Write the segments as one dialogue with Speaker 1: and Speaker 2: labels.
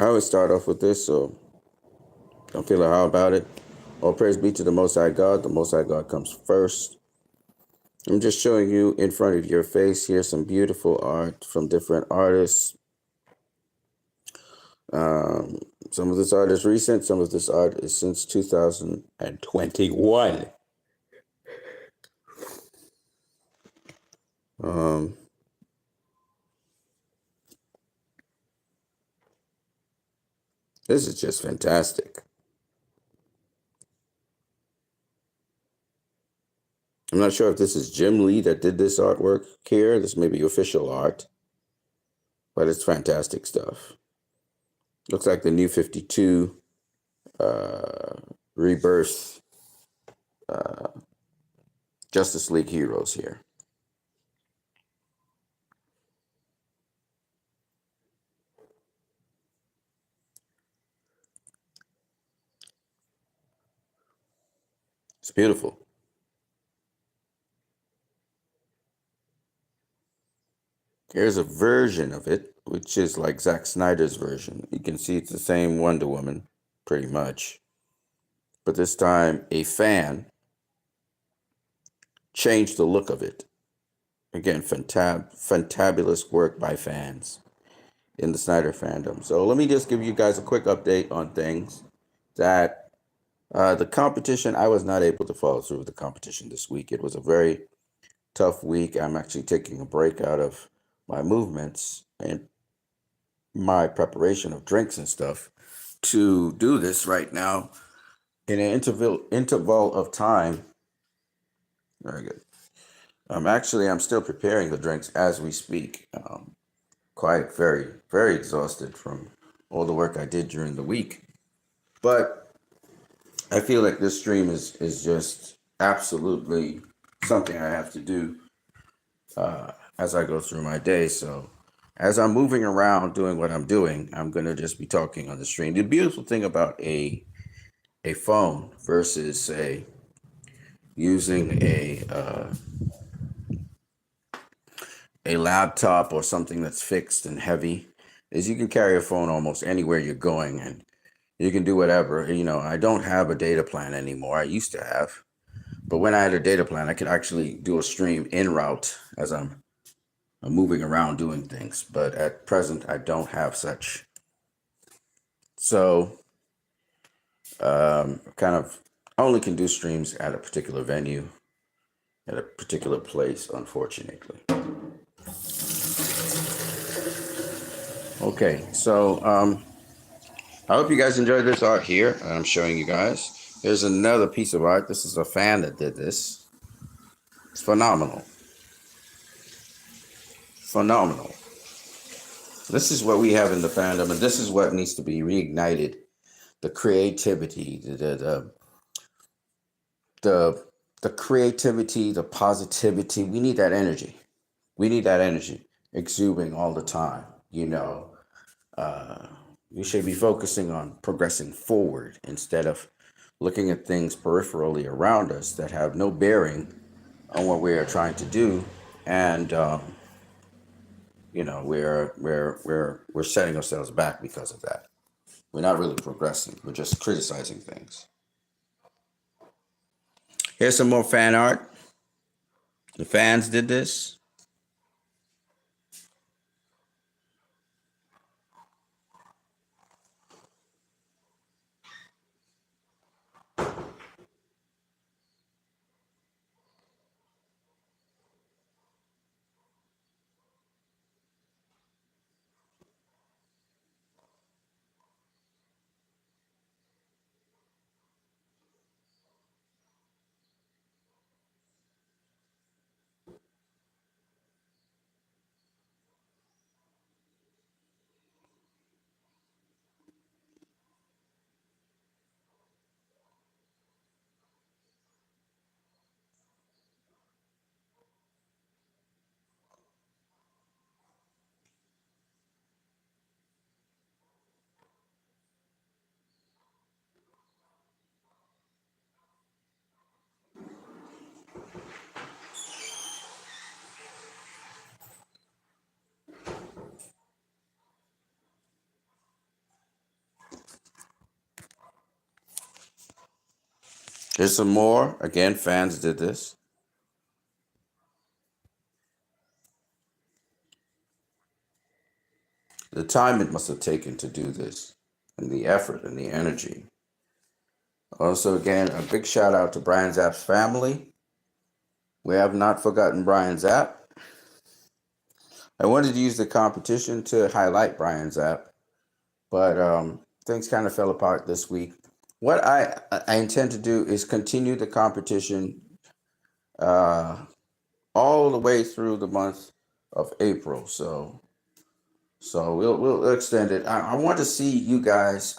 Speaker 1: I always start off with this, so don't feel how about it. All praise be to the Most High God. The Most High God comes first. I'm just showing you in front of your face here some beautiful art from different artists. Um, some of this art is recent. Some of this art is since 2021. Um, this is just fantastic. I'm not sure if this is Jim Lee that did this artwork here. This may be official art, but it's fantastic stuff. Looks like the new 52 uh, Rebirth uh, Justice League heroes here. It's beautiful. Here's a version of it, which is like Zack Snyder's version. You can see it's the same Wonder Woman, pretty much. But this time, a fan changed the look of it. Again, fantabulous work by fans in the Snyder fandom. So let me just give you guys a quick update on things. That the competition, I was not able to follow through with the competition this week. It was a very tough week. I'm actually taking a break out of my movements and my preparation of drinks and stuff to do this right now in an interval of time. Very good. I'm still preparing the drinks as we speak. Quite very exhausted from all the work I did during the week. But I feel like this stream is just absolutely something I have to do as I go through my day. So as I'm moving around doing what I'm doing, I'm gonna just be talking on the stream. The beautiful thing about a phone versus say using a laptop or something that's fixed and heavy is you can carry a phone almost anywhere you're going and you can do whatever. You know, I don't have a data plan anymore. I used to have, but when I had a data plan, I could actually do a stream en route as I'm moving around doing things. But at present, I don't have such. So, kind of only can do streams at a particular venue, at a particular place, unfortunately. Okay, so I hope you guys enjoyed this art here. I'm showing you guys. There's another piece of art. This is a fan that did this. It's phenomenal. Phenomenal. This is what we have in the fandom, and this is what needs to be reignited. The creativity, the the creativity, the positivity. We need that energy. We need that energy exuding all the time. You know, uh, we should be focusing on progressing forward instead of looking at things peripherally around us that have no bearing on what we are trying to do, and you know, we're setting ourselves back because of that. We're not really progressing. We're just criticizing things. Here's some more fan art. The fans did this. Here's some more. Again, fans did this. The time it must have taken to do this, and the effort and the energy. Also, again, a big shout out to Brian Zapp's family. We have not forgotten Brian Zapp. I wanted to use the competition to highlight Brian Zapp, but things kind of fell apart this week. What I intend to do is continue the competition uh, all the way through the month of April. So we'll extend it. I want to see you guys.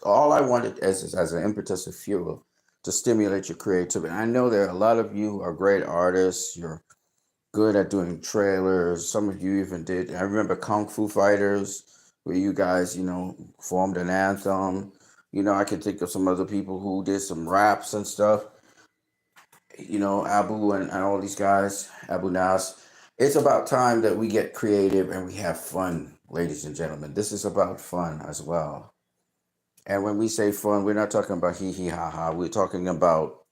Speaker 1: All I wanted as an impetus of fuel to stimulate your creativity. I know there are a lot of you who are great artists. You're good at doing trailers. Some of you even did. I remember Kung Fu Fighters, where you guys, formed an anthem. I can think of some other people who did some raps and stuff. Abu and all these guys, Abu Nas. It's about time that we get creative and we have fun, ladies and gentlemen. This is about fun as well. And when we say fun, we're not talking about hee hee ha ha. We're talking about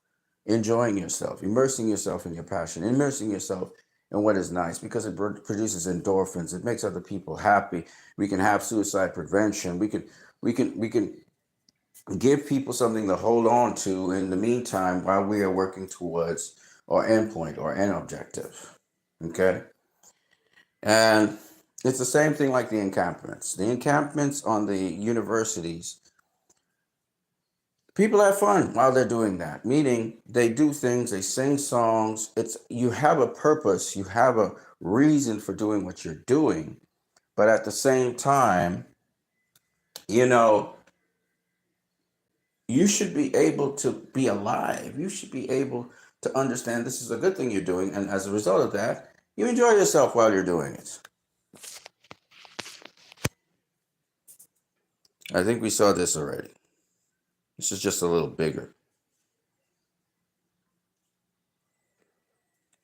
Speaker 1: enjoying yourself, immersing yourself in your passion, immersing yourself in what is nice because it produces endorphins. It makes other people happy. We can have suicide prevention. We can give people something to hold on to in the meantime while we are working towards our endpoint or end objective. Okay. And it's the same thing like the encampments. The encampments on the universities, people have fun while they're doing that, meaning they do things, they sing songs. You have a purpose, you have a reason for doing what you're doing. But at the same time, you know, you should be able to be alive. You should be able to understand this is a good thing you're doing. And as a result of that, you enjoy yourself while you're doing it. I think we saw this already. This is just a little bigger.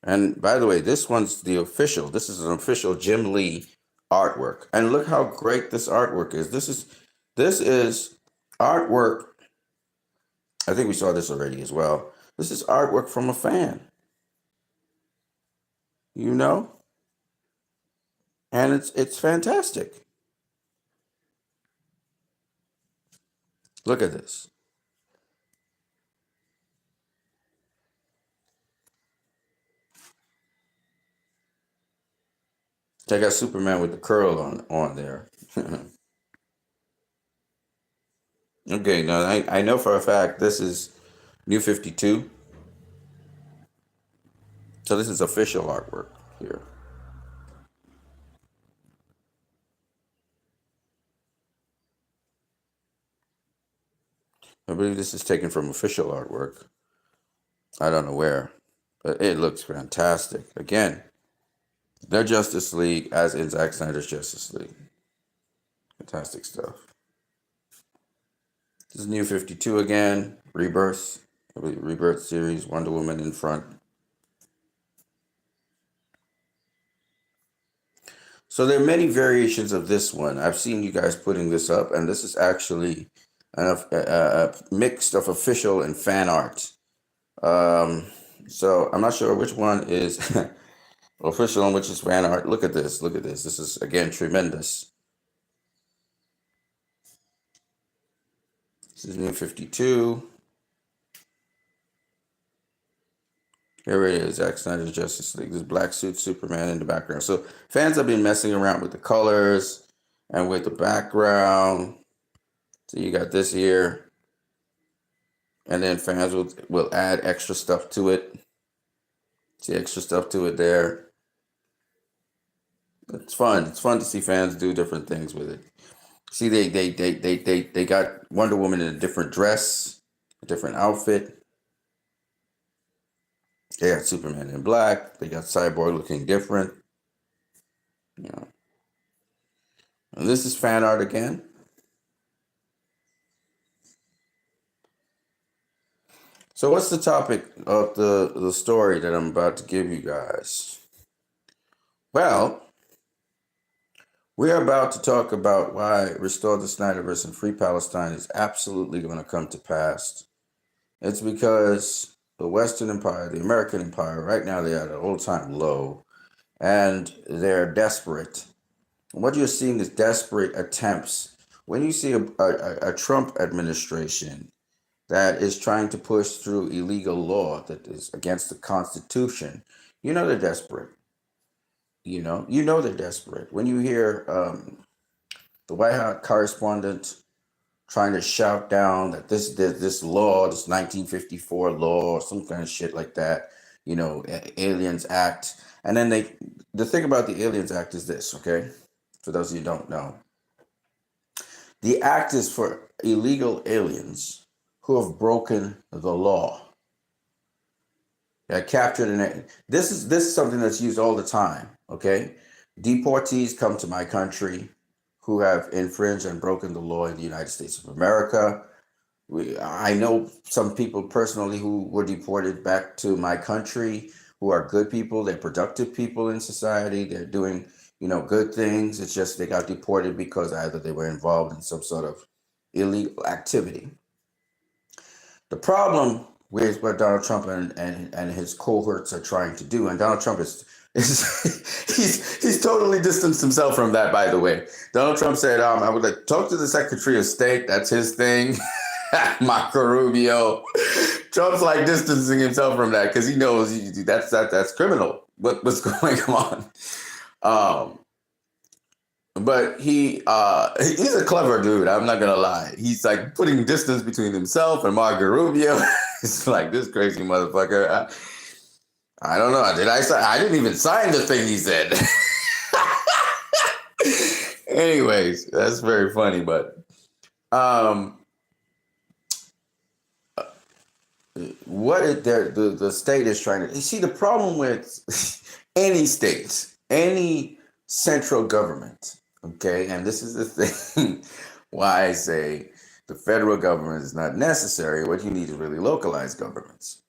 Speaker 1: And by the way, this one's the official. This is an official Jim Lee artwork. And look how great this artwork is. This is artwork. I think we saw this already as well. This is artwork from a fan. You know? And it's fantastic. Look at this. They got Superman with the curl on there. Okay, now I know for a fact this is New 52. So this is official artwork here. I believe this is taken from official artwork. I don't know where, but it looks fantastic. Again, their Justice League as in Zack Snyder's Justice League. Fantastic stuff. This is New 52 again. Rebirth. I believe Rebirth series. Wonder Woman in front. So there are many variations of this one. I've seen you guys putting this up, and this is actually a mix of official and fan art. So I'm not sure which one is official and which is fan art. Look at this. Look at this. This is again tremendous. This is New 52. Here it is, Zack Snyder's Justice League. This black suit Superman in the background. So fans have been messing around with the colors and with the background. So you got this here. And then fans will add extra stuff to it. See extra stuff to it there. It's fun. It's fun to see fans do different things with it. See, they got Wonder Woman in a different dress, a different outfit. They got Superman in black. They got Cyborg looking different. You know. And this is fan art again. So what's the topic of the story that I'm about to give you guys? Well, we're about to talk about why Restore the Snyderverse and Free Palestine is absolutely going to come to pass It's because the Western Empire, the American Empire, right now they're at an all-time low, and they're desperate. What you're seeing is desperate attempts. When you see a Trump administration that is trying to push through illegal law that is against the Constitution, you know they're desperate. You know they're desperate. When you hear the White House correspondent trying to shout down that this law, this 1954 law, or some kind of shit like that, Aliens Act, and then the thing about the Aliens Act is this, okay? For those of you who don't know, the act is for illegal aliens who have broken the law. They're captured in it. This is something that's used all the time. Okay, deportees come to my country who have infringed and broken the law in the United States of America. I know some people personally who were deported back to my country who are good people. They're productive people in society. They're doing good things. It's just they got deported because either they were involved in some sort of illegal activity. The problem with what Donald Trump and his cohorts are trying to do, and Donald Trump is he's totally distanced himself from that, by the way. Donald Trump said, I would like talk to the Secretary of State. That's his thing. Marco Rubio. Trump's like distancing himself from that because he knows that's criminal. What's going on? But he's a clever dude. I'm not gonna lie. He's like putting distance between himself and Marco Rubio. It's like this crazy motherfucker. I don't know. I didn't even sign the thing he said. Anyways, that's very funny. But the state is trying to. You see, the problem with any state, any central government, okay, and this is the thing why I say the federal government is not necessary. What you need is really localized governments.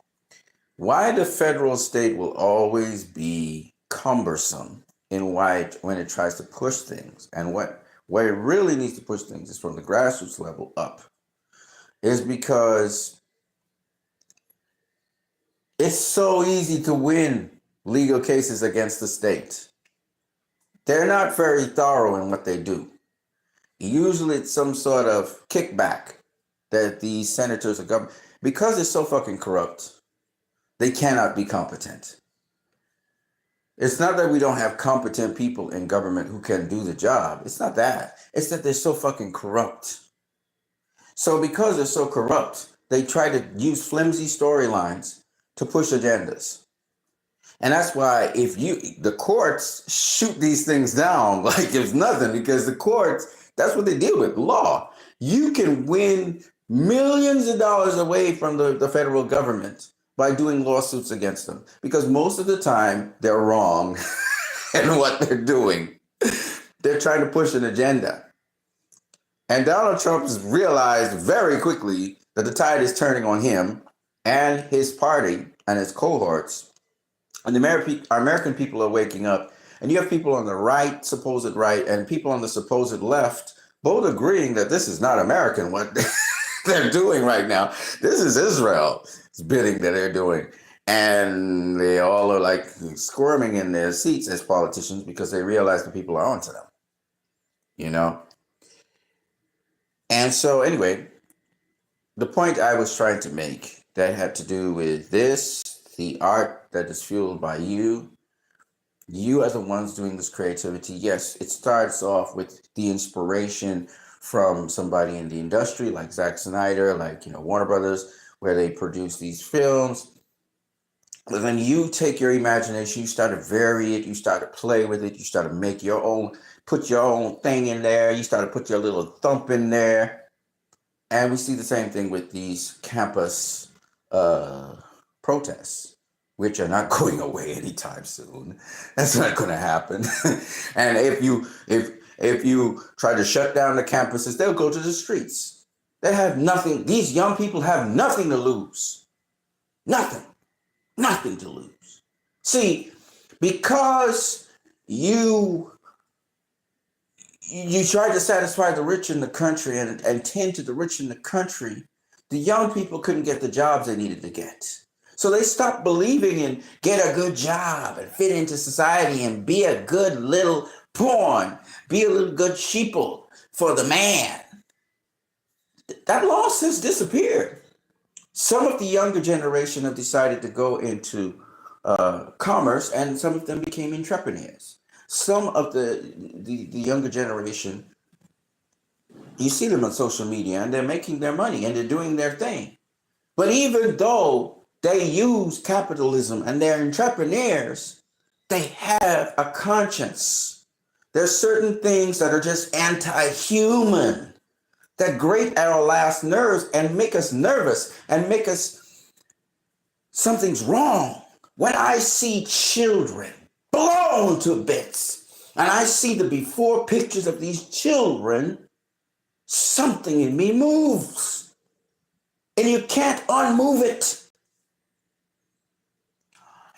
Speaker 1: Why the federal state will always be cumbersome when it tries to push things, and what it really needs to push things is from the grassroots level up, is because it's so easy to win legal cases against the state. They're not very thorough in what they do. Usually it's some sort of kickback that these senators are government, because they're so fucking corrupt, they cannot be competent. It's not that we don't have competent people in government who can do the job. It's not that. It's that they're so fucking corrupt. So because they're so corrupt, they try to use flimsy storylines to push agendas. And that's why the courts shoot these things down like it's nothing, because the courts, that's what they deal with, law. You can win millions of dollars away from the federal government by doing lawsuits against them, because most of the time they're wrong in what they're doing. They're trying to push an agenda. And Donald Trump has realized very quickly that the tide is turning on him and his party and his cohorts. And the American people are waking up. And you have people on the right, supposed right, and people on the supposed left, both agreeing that this is not American, what they're doing right now. This is Israel's bidding that they're doing. And they all are like squirming in their seats as politicians because they realize the people are onto them. And so anyway, the point I was trying to make that had to do with this, the art that is fueled by you. You are the ones doing this creativity. Yes, it starts off with the inspiration from somebody in the industry like Zack Snyder, like Warner Brothers, where they produce these films. But then you take your imagination, you start to vary it, you start to play with it, you start to make your own, put your own thing in there, you start to put your little thump in there. And we see the same thing with these campus protests, which are not going away anytime soon. That's not going to happen. And if you try to shut down the campuses, they'll go to the streets. They have nothing. These young people have nothing to lose. Nothing to lose. See, because you try to satisfy the rich in the country and tend to the rich in the country, The young people couldn't get the jobs they needed to get. So they stopped believing in get a good job and fit into society and be a good little pawn, be a little good sheeple for the man. That law has disappeared. Some of the younger generation have decided to go into commerce, and some of them became entrepreneurs. Some of the younger generation, you see them on social media, and they're making their money, and they're doing their thing. But even though they use capitalism and they're entrepreneurs, they have a conscience. There's certain things that are just anti-human that grate at our last nerves and make us nervous and make us, something's wrong. When I see children blown to bits and I see the before pictures of these children, something in me moves. And you can't unmove it.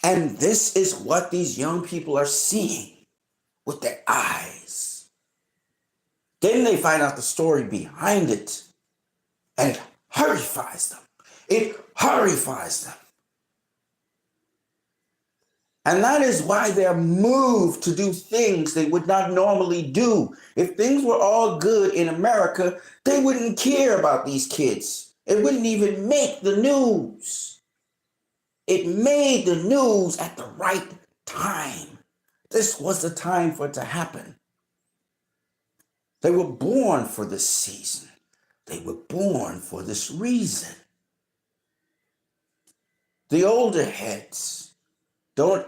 Speaker 1: And this is what these young people are seeing with their eyes. Then they find out the story behind it, and it horrifies them. It horrifies them. And that is why they're moved to do things they would not normally do. If things were all good in America, they wouldn't care about these kids. It wouldn't even make the news. It made the news at the right time. This was the time for it to happen. They were born for this season. They were born for this reason. The older heads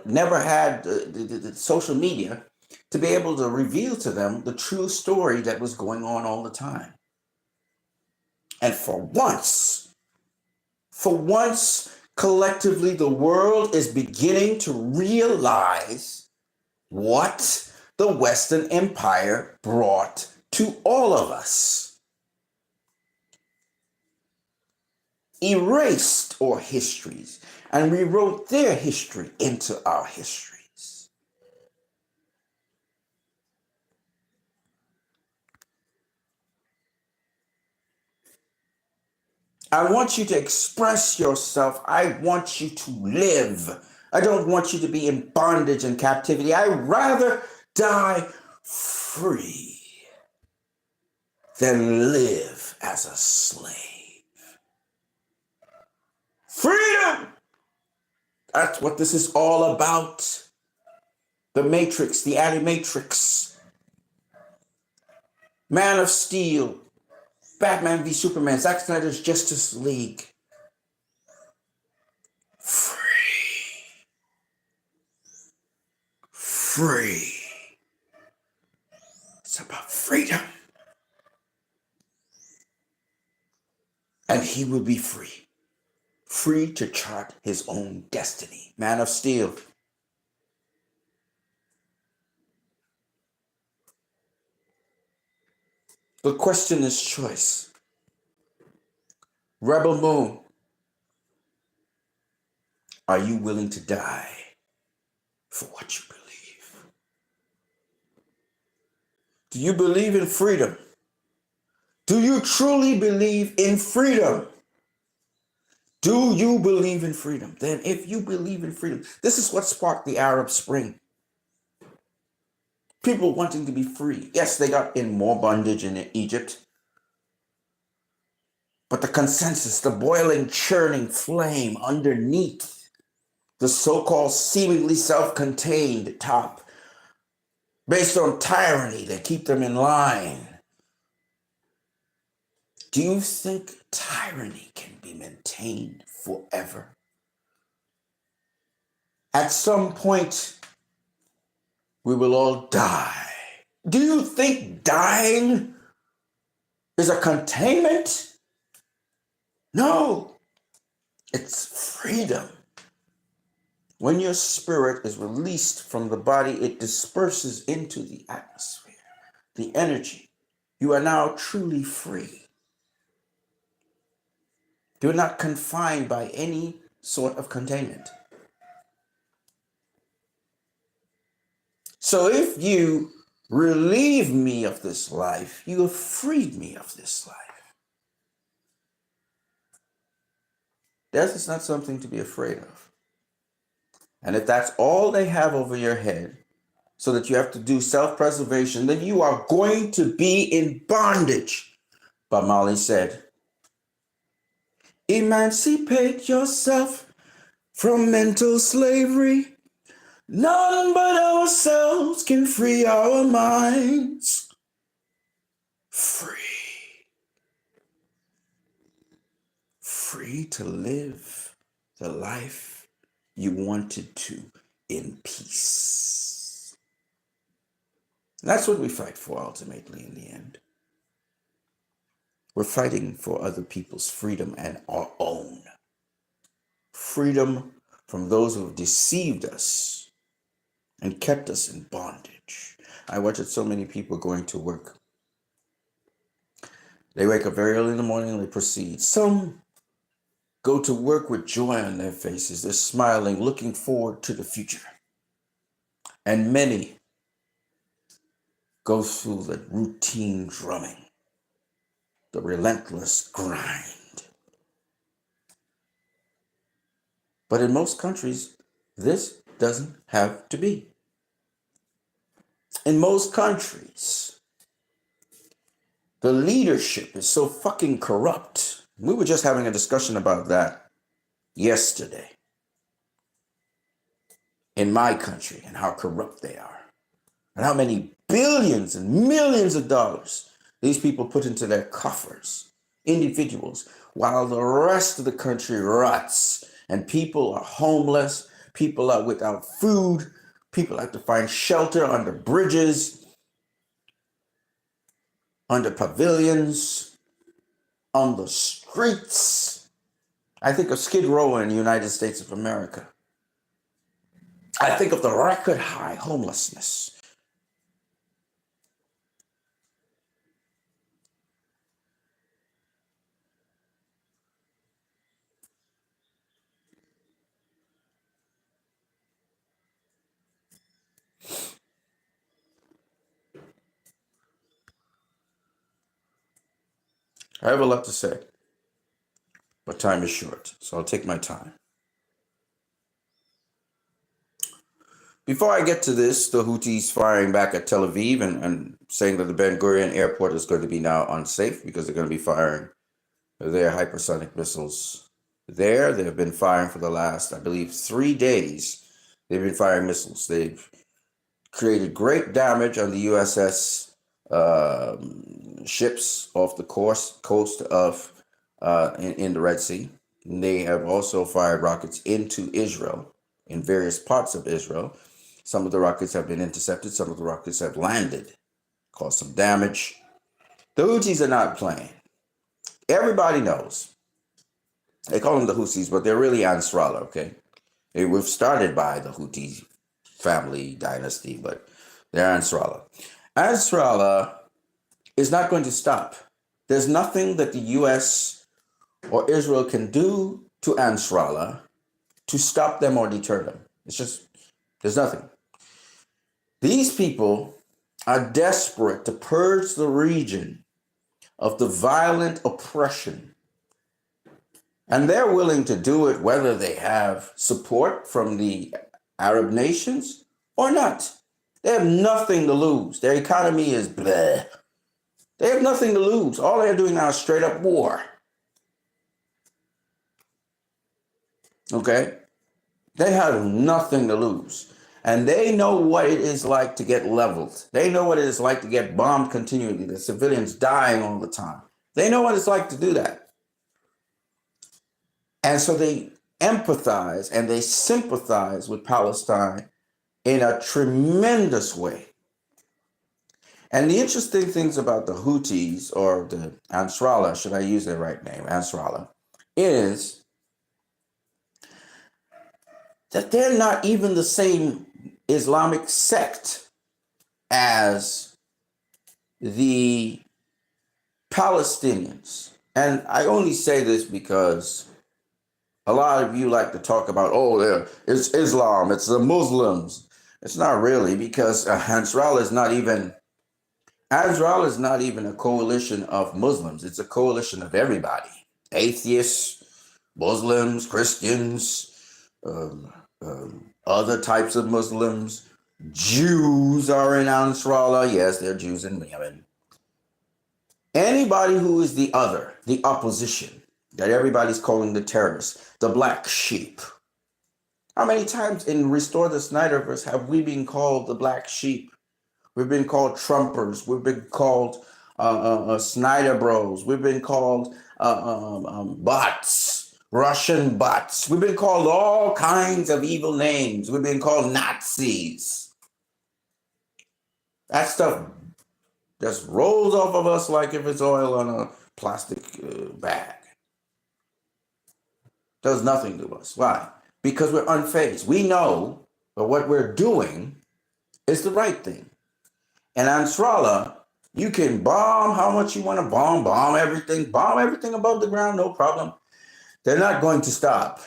Speaker 1: never had the social media to be able to reveal to them the true story that was going on all the time. And for once, collectively, the world is beginning to realize what the Western Empire brought to all of us. Erased our histories and rewrote their history into our histories. I want you to express yourself. I want you to live. I don't want you to be in bondage and captivity. I'd rather die free than live as a slave. Freedom! That's what this is all about. The Matrix, the Animatrix, Man of Steel, Batman v Superman, Zack Snyder's Justice League. Free. Free. It's about freedom. And he will be free. Free to chart his own destiny. Man of Steel. The question is choice. Rebel Moon. Are you willing to die for what you believe? Do you believe in freedom? Do you truly believe in freedom? Do you believe in freedom? Then if you believe in freedom, this is what sparked the Arab Spring. People wanting to be free. Yes, they got in more bondage in Egypt. But the consensus, the boiling, churning flame underneath the so-called seemingly self-contained top, based on tyranny that keep them in line. Do you think tyranny can be maintained forever? At some point, we will all die. Do you think dying is a containment? No, it's freedom. When your spirit is released from the body, it disperses into the atmosphere, the energy. You are now truly free. You're not confined by any sort of containment. So if you relieve me of this life, you have freed me of this life. Death is not something to be afraid of. And if that's all they have over your head, so that you have to do self-preservation, then you are going to be in bondage. But Molly said, emancipate yourself from mental slavery. None but ourselves can free our minds. Free. Free to live the life you wanted to in peace. That's what we fight for ultimately in the end. We're fighting for other people's freedom and our own. Freedom from those who have deceived us and kept us in bondage. I watch so many people going to work. They wake up very early in the morning and they proceed. Some go to work with joy on their faces. They're smiling, looking forward to the future. And many go through the routine drumming, the relentless grind. But in most countries, this doesn't have to be. In most countries, the leadership is so fucking corrupt. We were just having a discussion about that yesterday. In my country, and how corrupt they are. And how many billions and millions of dollars these people put into their coffers, individuals, while the rest of the country rots and people are homeless, people are without food, people have to find shelter under bridges, under pavilions, on the streets. I think of Skid Row in the United States of America. I think of the record high homelessness. I have a lot to say, but time is short, so I'll take my time. Before I get to this, the Houthis firing back at Tel Aviv and saying that the Ben Gurion airport is going to be now unsafe because they're going to be firing their hypersonic missiles there. They have been firing for the last, I believe, 3 days. They've been firing missiles. They've created great damage on the USS ships off the coast of in the Red Sea. And they have also fired rockets into Israel, in various parts of Israel. Some of the rockets have been intercepted. Some of the rockets have landed, caused some damage. The Houthis are not playing. Everybody knows. They call them the Houthis, but they're really Ansarallah, okay? They were started by the Houthi family dynasty, but they're Ansarallah. Ansarallah is not going to stop. There's nothing that the U.S. or Israel can do to Ansarallah to stop them or deter them. It's just, there's nothing. These people are desperate to purge the region of the violent oppression. And they're willing to do it whether they have support from the Arab nations or not. They have nothing to lose. Their economy is bleh. They have nothing to lose. All they're doing now is straight up war. Okay? They have nothing to lose. And they know what it is like to get leveled. They know what it is like to get bombed continually, the civilians dying all the time. They know what it's like to do that. And so they empathize and they sympathize with Palestine in a tremendous way. And the interesting things about the Houthis, or the Ansarallah, should I use their right name, Ansarallah, is that they're not even the same Islamic sect as the Palestinians. And I only say this because a lot of you like to talk about, oh, it's Islam, it's the Muslims. It's not really, because Ansarallah is not even a coalition of Muslims. It's a coalition of everybody. Atheists, Muslims, Christians, other types of Muslims. Jews are in Ansarallah. Yes, they're Jews in Yemen. Anybody who is the other, the opposition, that everybody's calling the terrorists, the black sheep. How many times in Restore the Snyderverse have we been called the black sheep? We've been called Trumpers. We've been called Snyder Bros. We've been called bots, Russian bots. We've been called all kinds of evil names. We've been called Nazis. That stuff just rolls off of us like if it's oil on a plastic bag. Does nothing to us. Why? Because we're unfazed. We know that what we're doing is the right thing. And Ansarallah, you can bomb how much you want to bomb everything above the ground, no problem. They're not going to stop.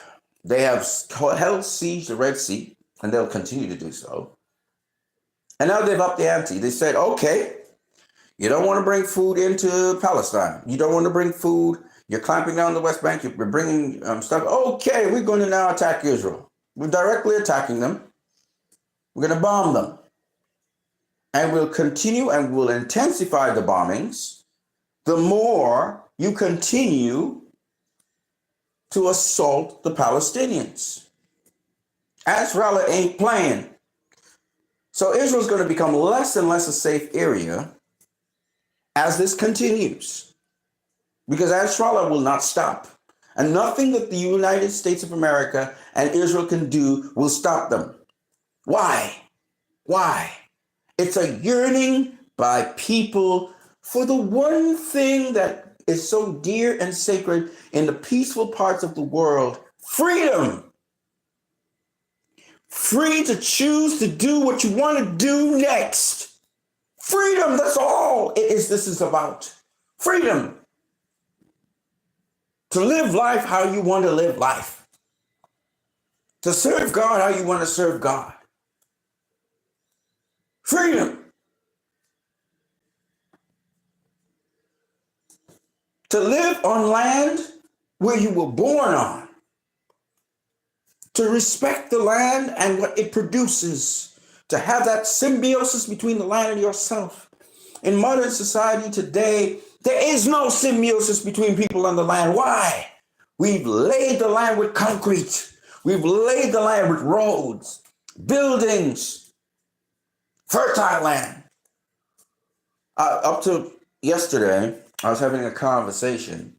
Speaker 1: They have held siege the Red Sea, and they'll continue to do so. And now they've upped the ante. They said, okay, you don't want to bring food into Palestine. You don't want to bring food. You're clamping down the West Bank. You're bringing stuff. Okay, we're going to now attack Israel. We're directly attacking them. We're going to bomb them. And we'll continue and we'll intensify the bombings the more you continue to assault the Palestinians. Ansarallah ain't playing. So Israel's going to become less and less a safe area as this continues. Because Ansarallah will not stop. And nothing that the United States of America and Israel can do will stop them. Why? Why? It's a yearning by people for the one thing that is so dear and sacred in the peaceful parts of the world: freedom. Free to choose to do what you want to do next. Freedom, that's all this is about. Freedom. To live life how you want to live life. To serve God how you want to serve God. Freedom. To live on land where you were born on. To respect the land and what it produces. To have that symbiosis between the land and yourself. In modern society today, there is no symbiosis between people and the land. Why? We've laid the land with concrete. We've laid the land with roads, buildings, fertile land. Up to yesterday, I was having a conversation.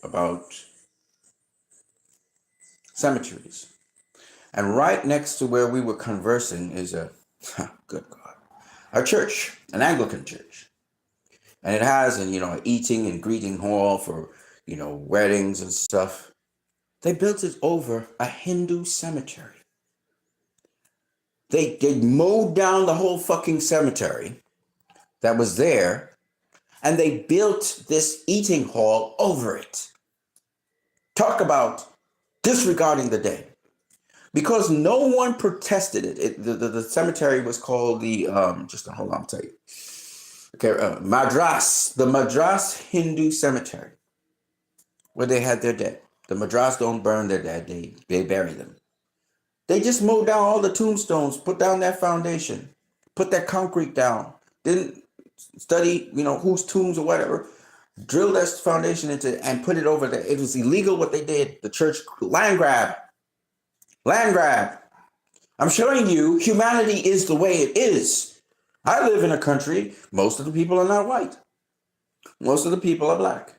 Speaker 1: About cemeteries. And right next to where we were conversing is good God, a church, an Anglican church. And it has an eating and greeting hall for, weddings and stuff. They built it over a Hindu cemetery. They mowed down the whole fucking cemetery that was there, and they built this eating hall over it. Talk about disregarding the dead. Because no one protested it. The cemetery was called the, hold on, I'll tell you. Okay, Madras, the Madras Hindu cemetery, where they had their dead. The Madras don't burn their dead, they bury them. They just mowed down all the tombstones, put down that foundation, put that concrete down, didn't study, whose tombs or whatever, drilled that foundation into it and put it over there. It was illegal what they did. The church land grab. I'm showing you humanity is the way it is. I live in a country, most of the people are not white. Most of the people are black.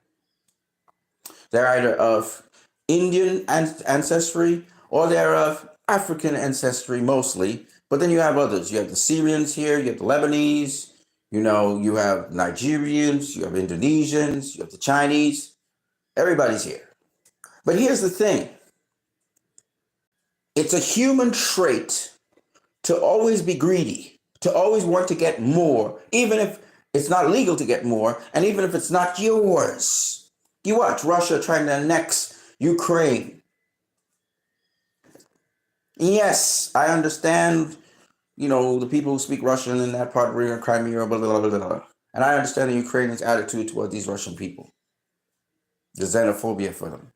Speaker 1: They're either of Indian ancestry or they're of African ancestry mostly. But then you have others. You have the Syrians here, you have the Lebanese, you have Nigerians, you have Indonesians, you have the Chinese. Everybody's here. But here's the thing. It's a human trait to always be greedy, to always want to get more, even if it's not legal to get more, and even if it's not yours. You watch Russia trying to annex Ukraine. Yes, I understand, the people who speak Russian in that part of Crimea, blah, blah, blah, blah, blah. And I understand the Ukrainians' attitude toward these Russian people, the xenophobia for them.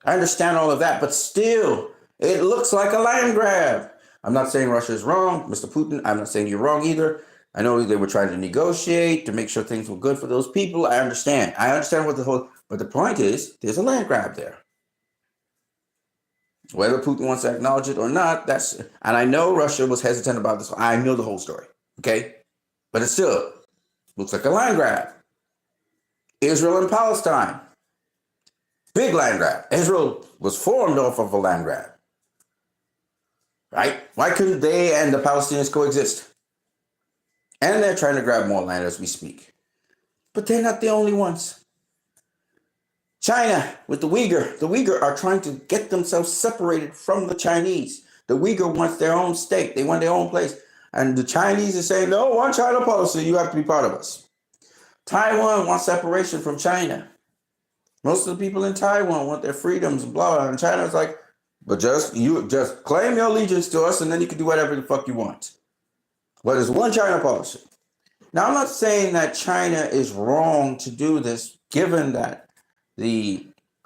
Speaker 1: I understand all of that, but still, it looks like a land grab. I'm not saying Russia is wrong, Mr. Putin. I'm not saying you're wrong either. I know they were trying to negotiate to make sure things were good for those people. I understand. But the point is, there's a land grab there. Whether Putin wants to acknowledge it or not, and I know Russia was hesitant about this. I know the whole story, okay? But it still looks like a land grab. Israel and Palestine. Big land grab. Israel was formed off of a land grab. Right? Why couldn't they and the Palestinians coexist? And they're trying to grab more land as we speak. But they're not the only ones. China with the Uyghur. The Uyghur are trying to get themselves separated from the Chinese. The Uyghur wants their own state. They want their own place. And the Chinese are saying, no, one China policy, you have to be part of us. Taiwan wants separation from China. Most of the people in Taiwan want their freedoms and blah, blah. And China's like, but just claim your allegiance to us and then you can do whatever the fuck you want. But it's one China policy. Now, I'm not saying that China is wrong to do this, given that the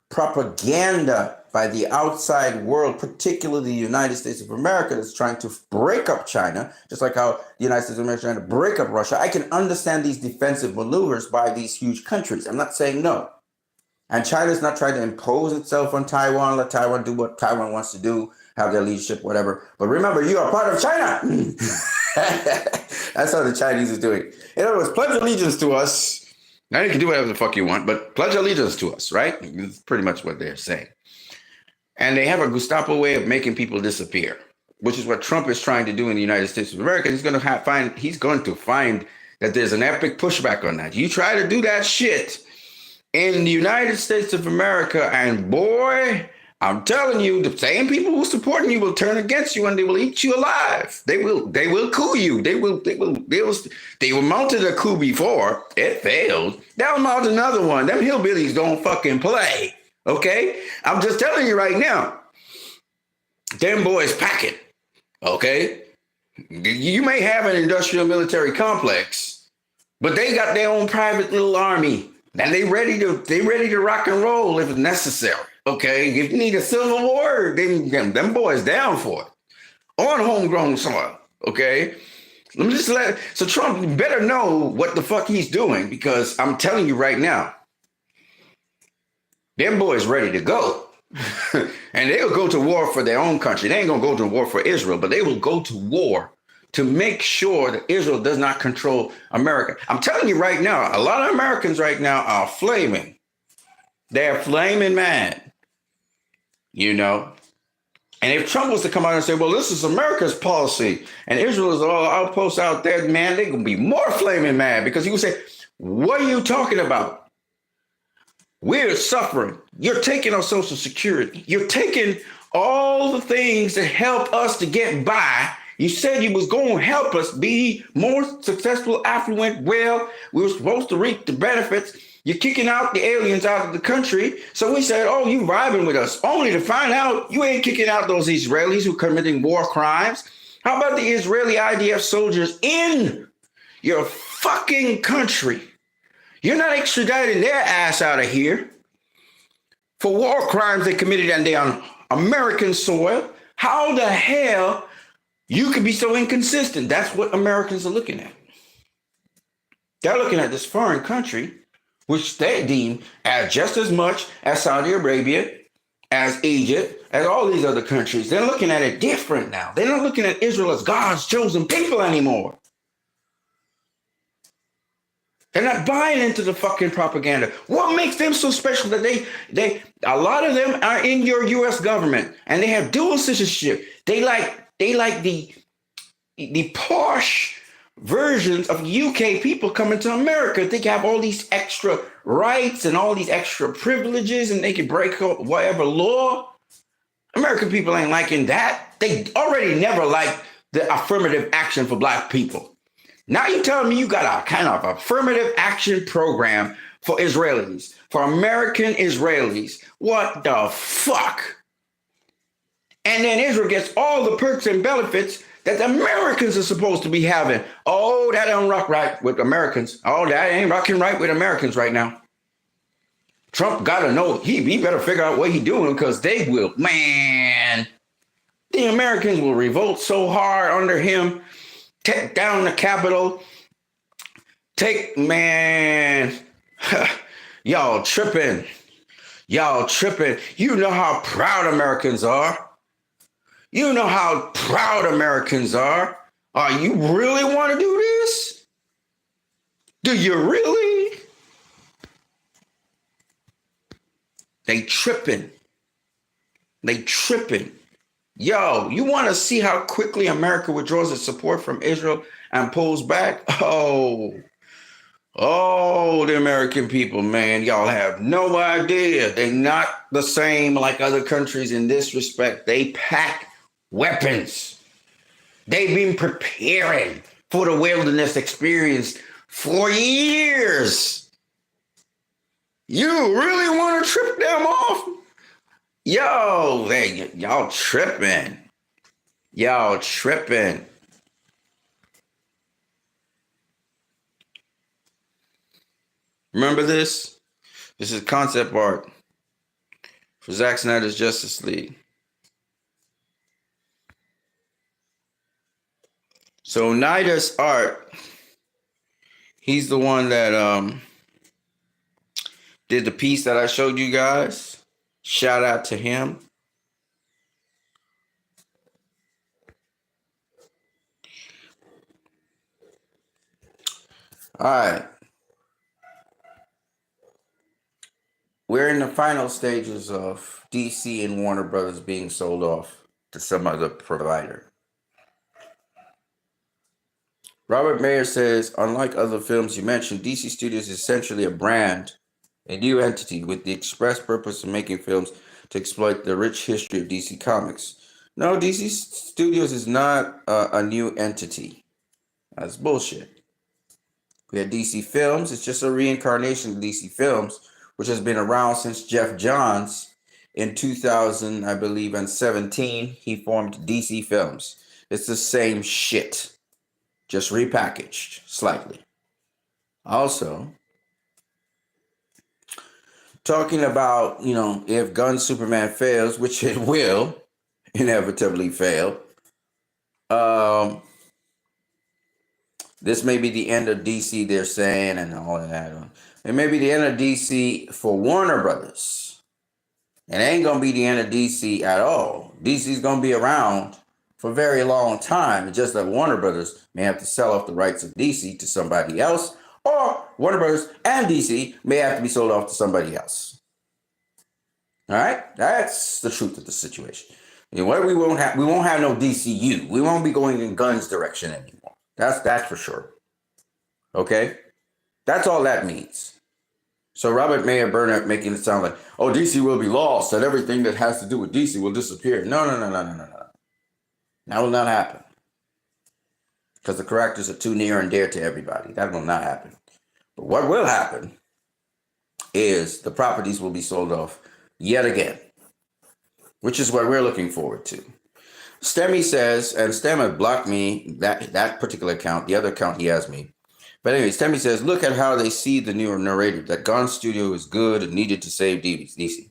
Speaker 1: propaganda by the outside world, particularly the United States of America, is trying to break up China, just like how the United States of America is trying to break up Russia. I can understand these defensive maneuvers by these huge countries. I'm not saying no. And China's not trying to impose itself on Taiwan, let Taiwan do what Taiwan wants to do, have their leadership, whatever. But remember, you are part of China. That's how the Chinese is doing. In other words, pledge allegiance to us. Now you can do whatever the fuck you want, but pledge allegiance to us, right? That's pretty much what they're saying. And they have a Gestapo way of making people disappear, which is what Trump is trying to do in the United States of America. He's going to find that there's an epic pushback on that. You try to do that shit in the United States of America, and boy, I'm telling you, the same people who are supporting you will turn against you and they will eat you alive. They will coup you. They were mounted a coup before. It failed. They'll mount another one. Them hillbillies don't fucking play. Okay? I'm just telling you right now. Them boys packing. Okay? You may have an industrial military complex, but they got their own private little army. And they ready to rock and roll if necessary. Okay, if you need a civil war, then them boys down for it on homegrown soil. Okay, so Trump better know what the fuck he's doing, because I'm telling you right now, them boys ready to go, and they'll go to war for their own country. They ain't gonna go to war for Israel, but they will go to war to make sure that Israel does not control America. I'm telling you right now, a lot of Americans right now are flaming. They're flaming mad. You know, and if Trump was to come out and say, well, this is America's policy and Israel is all outposts out there, man, they're going to be more flaming mad, because he would say, what are you talking about? We're suffering. You're taking our Social Security. You're taking all the things that help us to get by. You said you was going to help us be more successful, affluent, well, we were supposed to reap the benefits. You're kicking out the aliens out of the country. So we said, oh, you vibing with us, only to find out you ain't kicking out those Israelis who are committing war crimes. How about the Israeli IDF soldiers in your fucking country? You're not extraditing their ass out of here for war crimes they committed and they're on American soil. How the hell you could be so inconsistent? That's what Americans are looking at. They're looking at this foreign country, which they deem as just as much as Saudi Arabia, as Egypt, as all these other countries. They're looking at it different now. They're not looking at Israel as God's chosen people anymore. They're not buying into the fucking propaganda. What makes them so special that a lot of them are in your U.S. government and they have dual citizenship. They like the posh versions of UK people coming to America. They have all these extra rights and all these extra privileges, and they can break up whatever law. American people ain't liking that. They already never liked the affirmative action for Black people. Now you're telling me you got a kind of affirmative action program for Israelis, for American Israelis. What the fuck? And then Israel gets all the perks and benefits that the Americans are supposed to be having. Oh, that don't rock right with Americans. Oh, that ain't rocking right with Americans right now. Trump got to know, he better figure out what he doing, because they will, man, the Americans will revolt so hard under him, take down the Capitol, man, y'all tripping. Y'all tripping. You know how proud Americans are. You know how proud Americans are. You really want to do this? Do you really? They tripping. They tripping. Yo, you want to see how quickly America withdraws its support from Israel and pulls back? Oh, the American people, man, y'all have no idea. They're not the same like other countries in this respect. They pack weapons. They've been preparing for the wilderness experience for years. You really want to trip them off? Yo, y'all tripping. Y'all tripping. Remember this? This is concept art for Zack Snyder's Justice League. So Nidus Art, he's the one that did the piece that I showed you guys. Shout out to him. All right. We're in the final stages of DC and Warner Brothers being sold off to some other provider. Robert Mayer says, unlike other films you mentioned, DC Studios is essentially a brand, a new entity with the express purpose of making films to exploit the rich history of DC Comics. No, DC Studios is not a new entity. That's bullshit. We had DC Films. It's just a reincarnation of DC Films, which has been around since Jeff Johns in 2000, I believe, and 17. He formed DC Films. It's the same shit, just repackaged slightly. Also, talking about, if Gunn Superman fails, which it will inevitably fail, this may be the end of DC, they're saying, and all of that. It may be the end of DC for Warner Brothers. It ain't going to be the end of DC at all. DC's going to be around for a very long time. It's just that Warner Brothers may have to sell off the rights of DC to somebody else, or Warner Brothers and DC may have to be sold off to somebody else. All right? That's the truth of the situation. We won't have no DCU. We won't be going in Gunn's direction anymore. That's for sure. Okay? That's all that means. So Robert Mayer Burnett making it sound like, oh, DC will be lost, that everything that has to do with DC will disappear. No. That will not happen. Because the characters are too near and dear to everybody. That will not happen. But what will happen is the properties will be sold off yet again, which is what we're looking forward to. Stemmy says, and Stem had blocked me, that particular account, the other account he has me. But anyway, Stemmy says, look at how they see the new narrative, that Gunn Studio is good and needed to save DC.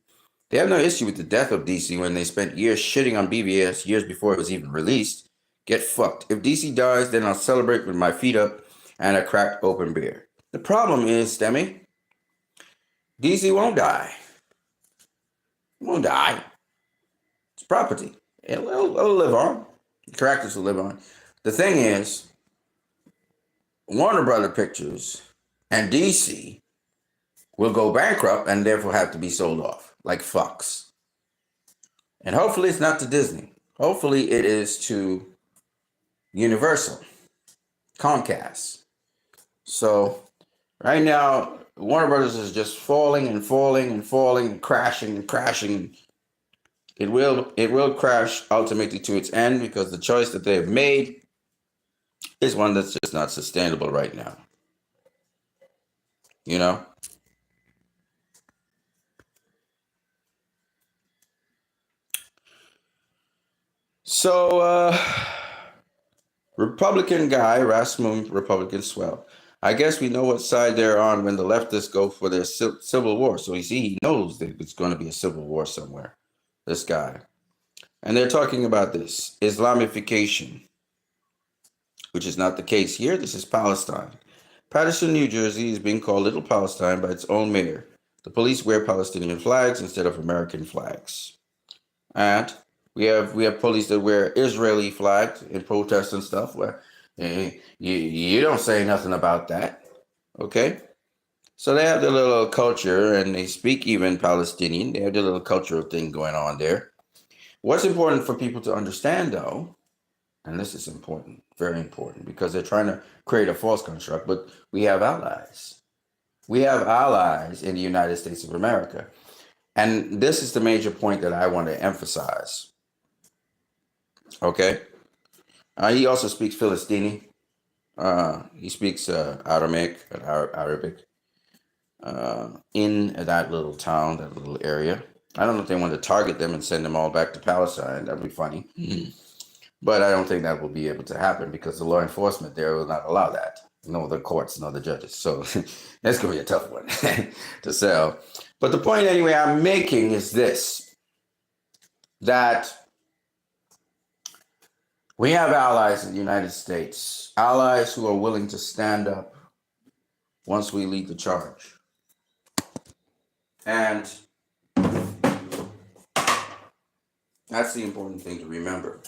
Speaker 1: They have no issue with the death of DC when they spent years shitting on BVS years before it was even released. Get fucked. If DC dies, then I'll celebrate with my feet up and a cracked open beer. The problem is, Stemmy, DC won't die. It won't die. It's property. It'll live on. The characters will live on. The thing is, Warner Brother Pictures and DC will go bankrupt and therefore have to be sold off, like Fox. And hopefully it's not to Disney. Hopefully it is to Universal, Comcast. So right now, Warner Brothers is just falling and falling and falling and crashing and crashing. It will crash ultimately to its end because the choice that they have made is one that's just not sustainable right now. So Republican guy, Rasmussen, Republican swell. I guess we know what side they're on when the leftists go for their civil war. So you see, he knows that it's going to be a civil war somewhere. This guy. And they're talking about this Islamification, which is not the case here. This is Palestine. Paterson, New Jersey is being called Little Palestine by its own mayor. The police wear Palestinian flags instead of American flags. And we have police that wear Israeli flags in protests and stuff. Where you don't say nothing about that, okay? So they have their little culture, and they speak even Palestinian. They have their little cultural thing going on there. What's important for people to understand, though, and this is important, very important, because they're trying to create a false construct, but we have allies. We have allies in the United States of America. And this is the major point that I want to emphasize. Okay? He also speaks Philistini. He speaks Aramaic, in that little town, that little area. I don't know if they want to target them and send them all back to Palestine. That'd be funny. But I don't think that will be able to happen because the law enforcement there will not allow that. No, the courts, no, the judges. So that's going to be a tough one to sell. But the point anyway I'm making is this, that we have allies in the United States, allies who are willing to stand up once we lead the charge. And that's the important thing to remember.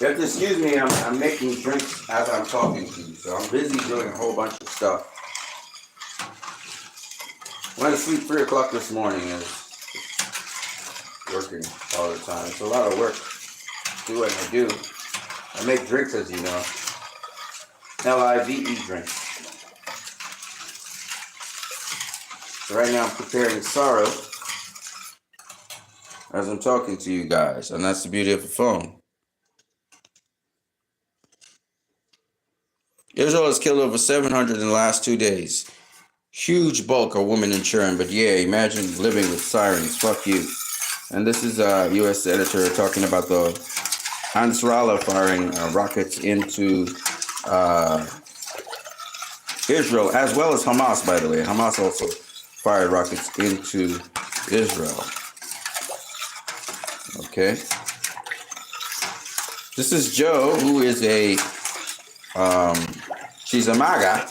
Speaker 1: You have to excuse me, I'm making drinks as I'm talking to you, so I'm busy doing a whole bunch of stuff. Went to sleep 3 o'clock this morning and working all the time. It's a lot of work to do what I do. I make drinks, as you know. L-I-V-E drinks. So right now I'm preparing sorrow as I'm talking to you guys, and that's the beauty of the phone. Israel has killed over 700 in the last 2 days. Huge bulk of women in children, but yeah, imagine living with sirens. Fuck you. And this is a U.S. editor talking about the Ansarallah firing rockets into Israel, as well as Hamas, by the way. Hamas also fired rockets into Israel. Okay. This is Joe, who is she's a MAGA,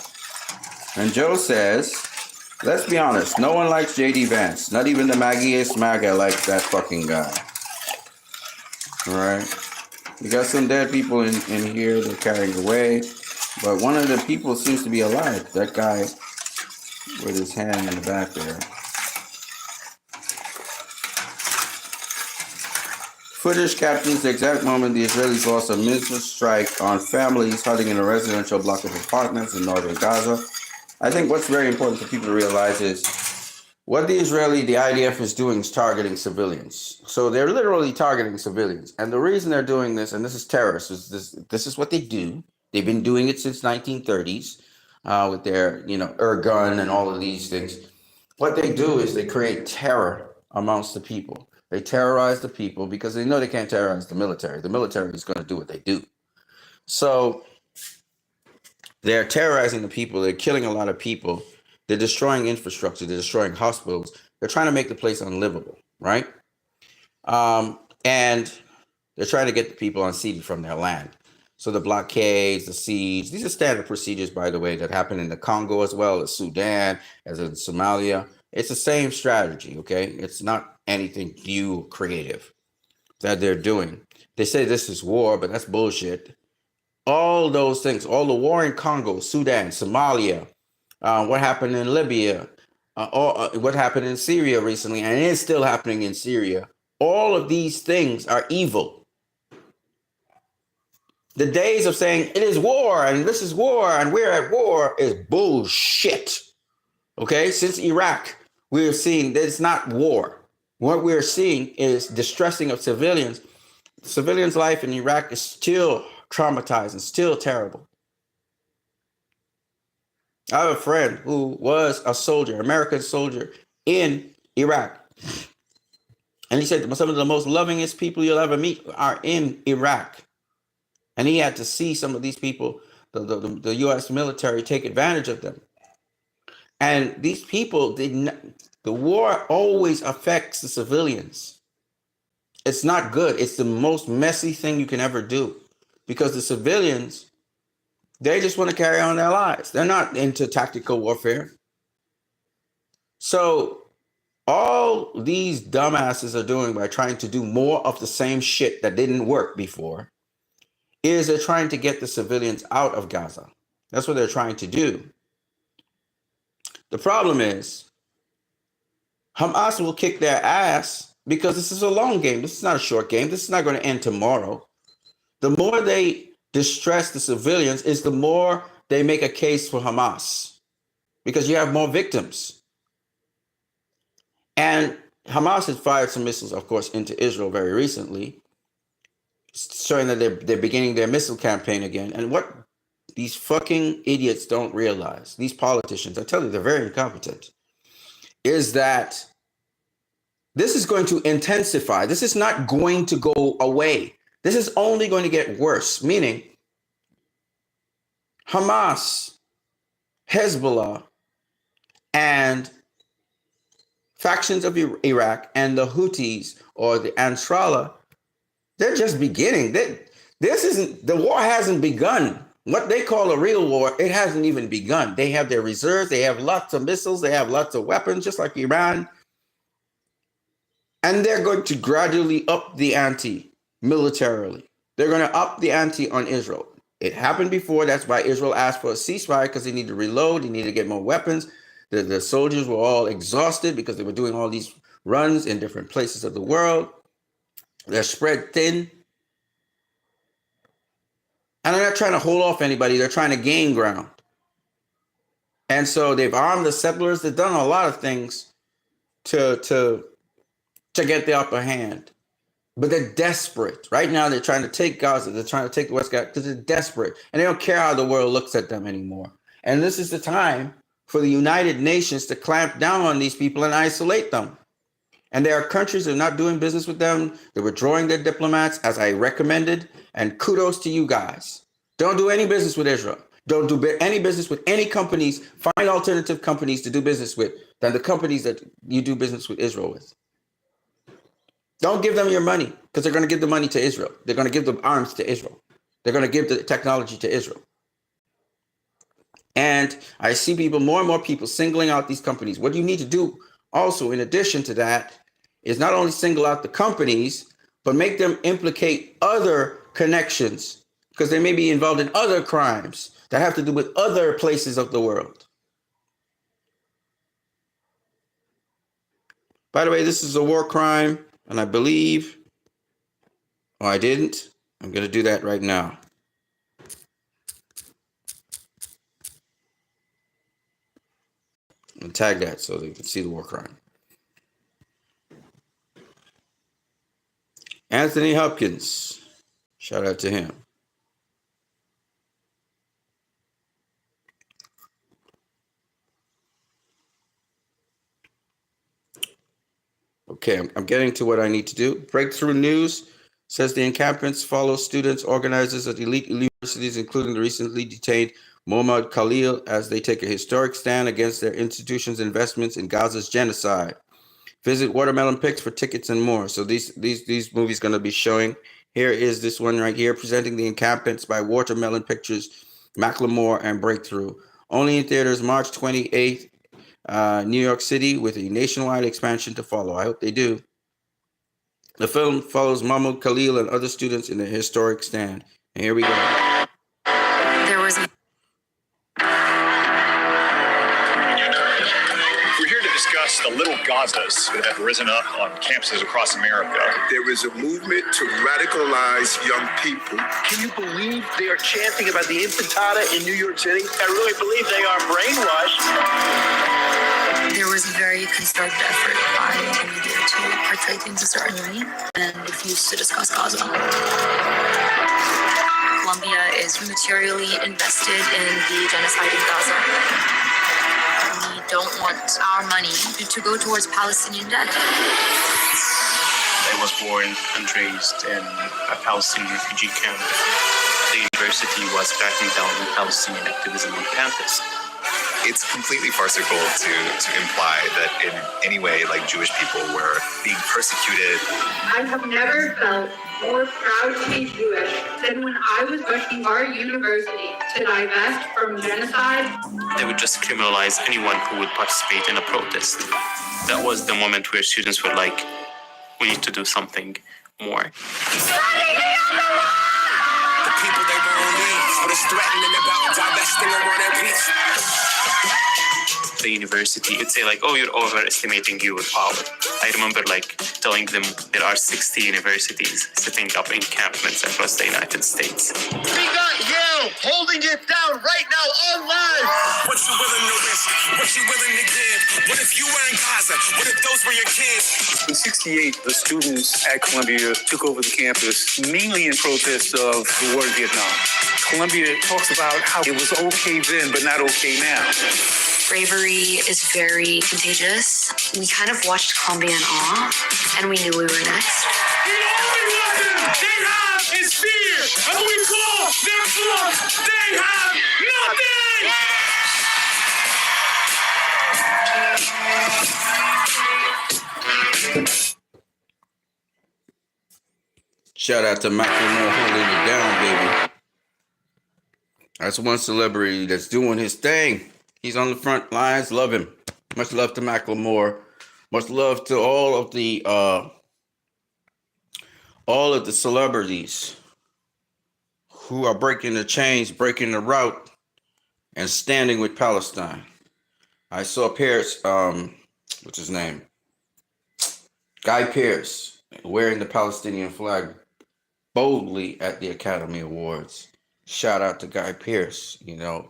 Speaker 1: and Joe says, let's be honest, no one likes J.D. Vance. Not even the maggiest MAGA likes that fucking guy. Alright? We got some dead people in here, they're carrying away, but one of the people seems to be alive. That guy with his hand in the back there. Footage captures the exact moment the Israelis launched a missile strike on families huddling in a residential block of apartments in northern Gaza. I think what's very important for people to realize is what the IDF is doing is targeting civilians. So they're literally targeting civilians. And the reason they're doing this, and this is terrorists, this is what they do. They've been doing it since 1930s with their, gun and all of these things. What they do is they create terror amongst the people. They terrorize the people because they know they can't terrorize the military. The military is going to do what they do. So they're terrorizing the people. They're killing a lot of people. They're destroying infrastructure. They're destroying hospitals. They're trying to make the place unlivable, right? And they're trying to get the people unseated from their land. So the blockades, the siege, these are standard procedures, by the way, that happen in the Congo as well as Sudan, as in Somalia. It's the same strategy, okay? It's not anything new, creative that they're doing. They say this is war, but that's bullshit. All those things, all the war in Congo, Sudan, Somalia, what happened in Libya, or what happened in Syria recently, and it is still happening in Syria. All of these things are evil. The days of saying it is war and this is war and we're at war is bullshit. Okay, since Iraq, we have seen that it's not war. What we're seeing is distressing of civilians. Civilians' life in Iraq is still traumatized and still terrible. I have a friend who was a soldier, American soldier in Iraq. And he said some of the most lovingest people you'll ever meet are in Iraq. And he had to see some of these people, the U.S. military, take advantage of them. And these people did not, the war always affects the civilians. It's not good. It's the most messy thing you can ever do, because the civilians, they just want to carry on their lives. They're not into tactical warfare. So all these dumbasses are doing by trying to do more of the same shit that didn't work before is they're trying to get the civilians out of Gaza. That's what they're trying to do. The problem is Hamas will kick their ass because this is a long game. This is not a short game. This is not going to end tomorrow. The more they distress the civilians is the more they make a case for Hamas, because you have more victims. And Hamas has fired some missiles, of course, into Israel very recently, showing that they're beginning their missile campaign again. And what these fucking idiots don't realize, these politicians, I tell you, they're very incompetent, is that this is going to intensify. This is not going to go away. This is only going to get worse, meaning Hamas, Hezbollah, and factions of Iraq and the Houthis or the Ansarallah, they're just beginning. The war hasn't begun. What they call a real war, it hasn't even begun. They have their reserves. They have lots of missiles. They have lots of weapons, just like Iran. And they're going to gradually up the ante militarily. They're going to up the ante on Israel. It happened before. That's why Israel asked for a ceasefire, because they need to reload. They need to get more weapons. The soldiers were all exhausted because they were doing all these runs in different places of the world. They're spread thin. And they're not trying to hold off anybody. They're trying to gain ground. And so they've armed the settlers. They've done a lot of things to get the upper hand. But they're desperate. Right now, they're trying to take Gaza. They're trying to take the West Gaza because they're desperate. And they don't care how the world looks at them anymore. And this is the time for the United Nations to clamp down on these people and isolate them. And there are countries that are not doing business with them. They're withdrawing their diplomats, as I recommended. And kudos to you guys. Don't do any business with Israel. Don't do any business with any companies. Find alternative companies to do business with than the companies that you do business with Israel with. Don't give them your money, because they're going to give the money to Israel. They're going to give the arms to Israel. They're going to give the technology to Israel. And I see people, more and more people, singling out these companies. What you need to do also, in addition to that, is not only single out the companies, but make them implicate other connections, because they may be involved in other crimes that have to do with other places of the world. By the way, this is a war crime, and I believe, oh, I didn't. I'm going to do that right now. And tag that so they can see the war crime. Anthony Hopkins. Shout out to him. Okay, I'm getting to what I need to do. Breakthrough News says the encampments follow students, organizers at elite universities, including the recently detained Mohammad Khalil, as they take a historic stand against their institution's investments in Gaza's genocide. Visit Watermelon Picks for tickets and more. So these movies going to be showing. Here is this one right here, presenting the encampments by Watermelon Pictures, Macklemore, and Breakthrough. Only in theaters March 28th, New York City, with a nationwide expansion to follow. I hope they do. The film follows Mahmoud Khalil and other students in their historic stand. And here we go.
Speaker 2: There was Hamas, the little Gazas that have risen up on campuses across America.
Speaker 3: There is a movement to radicalize young people.
Speaker 4: Can you believe they are chanting about the intifada in New York City? I really believe they are brainwashed.
Speaker 5: There was a very concerted effort by the media to portray things a certain way and refuse to discuss Gaza. Colombia is materially invested in the genocide in Gaza. We don't want our money to go towards Palestinian death.
Speaker 6: I was born and raised in a Palestinian refugee camp. The university was cracking down on Palestinian activism on campus.
Speaker 7: It's completely farcical to imply that in any way, like, Jewish people were being persecuted.
Speaker 8: I have never felt more proud to be Jewish than when I was pushing our university to divest from genocide.
Speaker 6: They would just criminalize anyone who would participate in a protest. That was the moment where students were like, we need to do something more.
Speaker 3: The people they won't leave, what is threatening about divesting and one piece.
Speaker 6: The university, it'd say like, oh, you're overestimating your power. I remember like telling them there are 60 universities setting up encampments across the United States.
Speaker 4: We got Yale holding it down right now online.
Speaker 3: What you willing to risk? What you willing to give? What if you were in Gaza? What if those were your kids?
Speaker 9: In '68, the students at Columbia took over the campus, mainly in protest of the war in Vietnam. Columbia talks about how it was okay then, but not okay now.
Speaker 5: Bravery is very contagious. We kind of watched Columbia in awe, and we knew we were next.
Speaker 3: The only weapon they have is fear, and we call their force. They have nothing!
Speaker 1: Shout out to Macklemore holding it down, baby. That's one celebrity that's doing his thing. He's on the front lines. Love him. Much love to Macklemore. Much love to all of the celebrities who are breaking the chains, breaking the route, and standing with Palestine. I saw Pierce, what's his name? Guy Pearce, wearing the Palestinian flag boldly at the Academy Awards. Shout out to Guy Pearce, you know.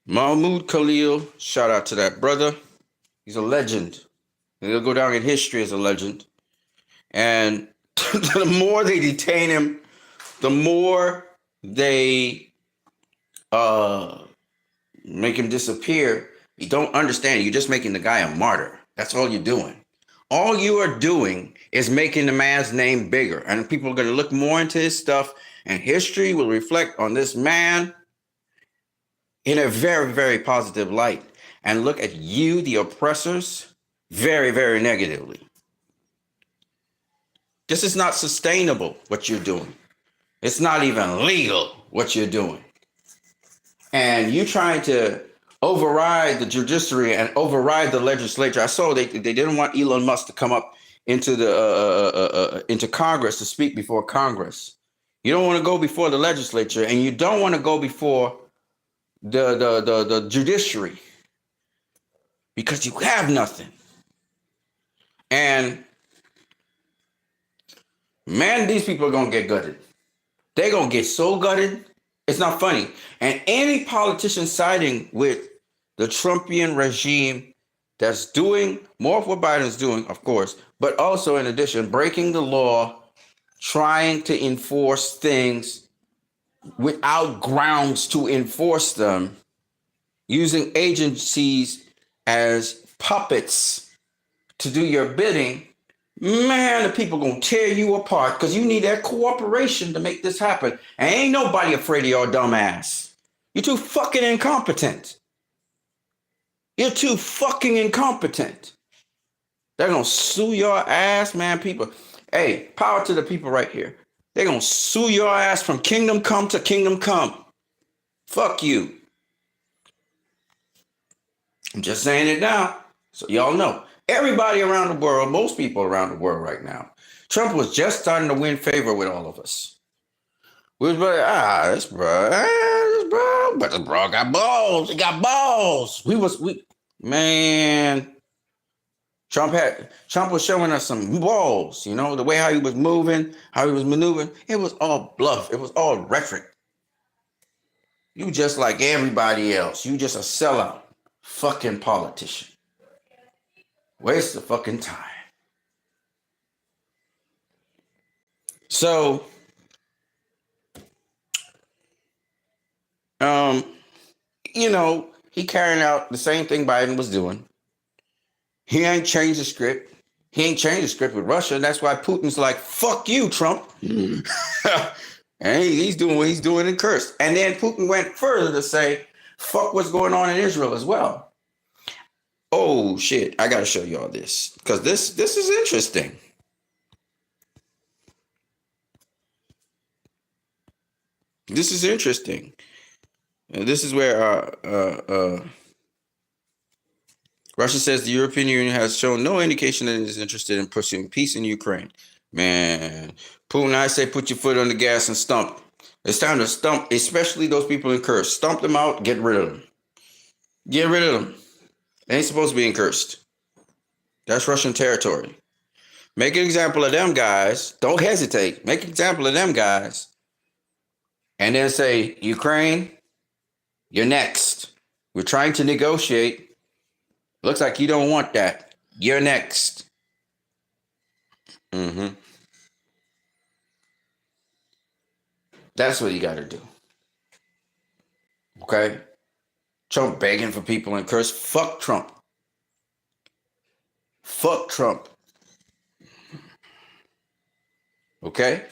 Speaker 1: Mahmoud Khalil, shout out to that brother. He's a legend. He'll go down in history as a legend. And the more they detain him, the more they make him disappear. You don't understand. You're just making the guy a martyr. That's all you're doing. All you are doing is making the man's name bigger. And people are going to look more into his stuff. And history will reflect on this man in a very, very positive light. And look at you, the oppressors, very, very negatively. This is not sustainable, what you're doing. It's not even legal, what you're doing. And you trying to override the judiciary and override the legislature. I saw they didn't want Elon Musk to come up into the into Congress to speak before Congress. You don't want to go before the legislature, and you don't want to go before the judiciary because you have nothing. And man, these people are gonna get gutted. They're gonna get so gutted. It's not funny. And any politician siding with the Trumpian regime that's doing more of what Biden's doing, of course, but also in addition, breaking the law, trying to enforce things without grounds to enforce them, using agencies as puppets to do your bidding, man, the people gonna tear you apart because you need that cooperation to make this happen. And ain't nobody afraid of your dumb ass. You're too fucking incompetent. You're too fucking incompetent. They're gonna sue your ass, man, people. Hey, power to the people right here. They're gonna sue your ass from kingdom come to kingdom come. Fuck you. I'm just saying it now, so y'all know. Everybody around the world, most people around the world right now, Trump was just starting to win favor with all of us. We was like, this But the bro got balls. He got balls. Man. Trump was showing us some balls, you know, the way how he was moving, how he was maneuvering. It was all bluff. It was all rhetoric. You just like everybody else. You just a sellout. Fucking politician. Waste of fucking time. So, you know, he carrying out the same thing Biden was doing. He ain't changed the script. He ain't changed the script with Russia. And that's why Putin's like, fuck you, Trump. And he's doing what he's doing in Kursk. And then Putin went further to say, fuck what's going on in Israel as well. Oh, shit. I got to show you all this. Because this is interesting. This is interesting. And this is where Russia says the European Union has shown no indication that it is interested in pursuing peace in Ukraine. Man, Putin, I say put your foot on the gas and stump. It's time to stump, especially those people in Kursk. Stump them out, get rid of them. Get rid of them. They ain't supposed to be in Kursk. That's Russian territory. Make an example of them guys. Don't hesitate. Make an example of them guys. And then say, Ukraine, you're next. We're trying to negotiate. Looks like you don't want that. You're next. That's what you got to do. Okay? Trump begging for people in Kursk. Fuck Trump. Fuck Trump. Okay?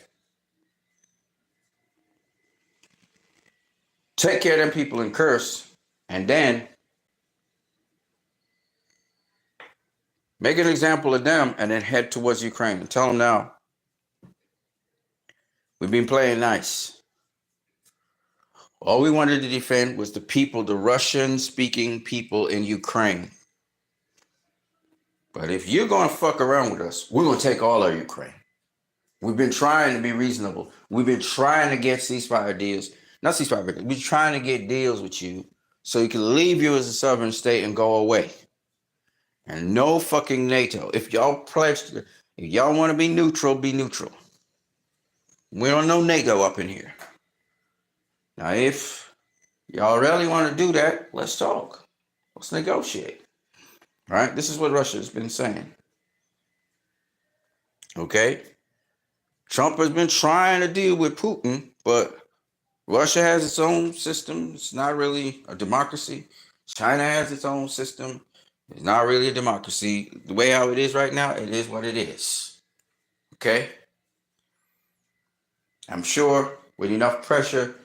Speaker 1: Take care of them people in Kursk, and then make an example of them, and then head towards Ukraine and tell them now, we've been playing nice. All we wanted to defend was the people, the Russian-speaking people in Ukraine. But if you're going to fuck around with us, we're going to take all of Ukraine. We've been trying to be reasonable. We've been trying to get ceasefire deals. Not ceasefire, but we're trying to get deals with you so you can leave you as a sovereign state and go away. And no fucking NATO. If y'all want to be neutral, be neutral. We don't know NATO up in here. Now, if y'all really want to do that, let's talk. Let's negotiate. All right? This is what Russia has been saying. Okay? Trump has been trying to deal with Putin, but Russia has its own system. It's not really a democracy. China has its own system. It's not really a democracy. The way how it is right now, it is what it is. Okay? I'm sure with enough pressure,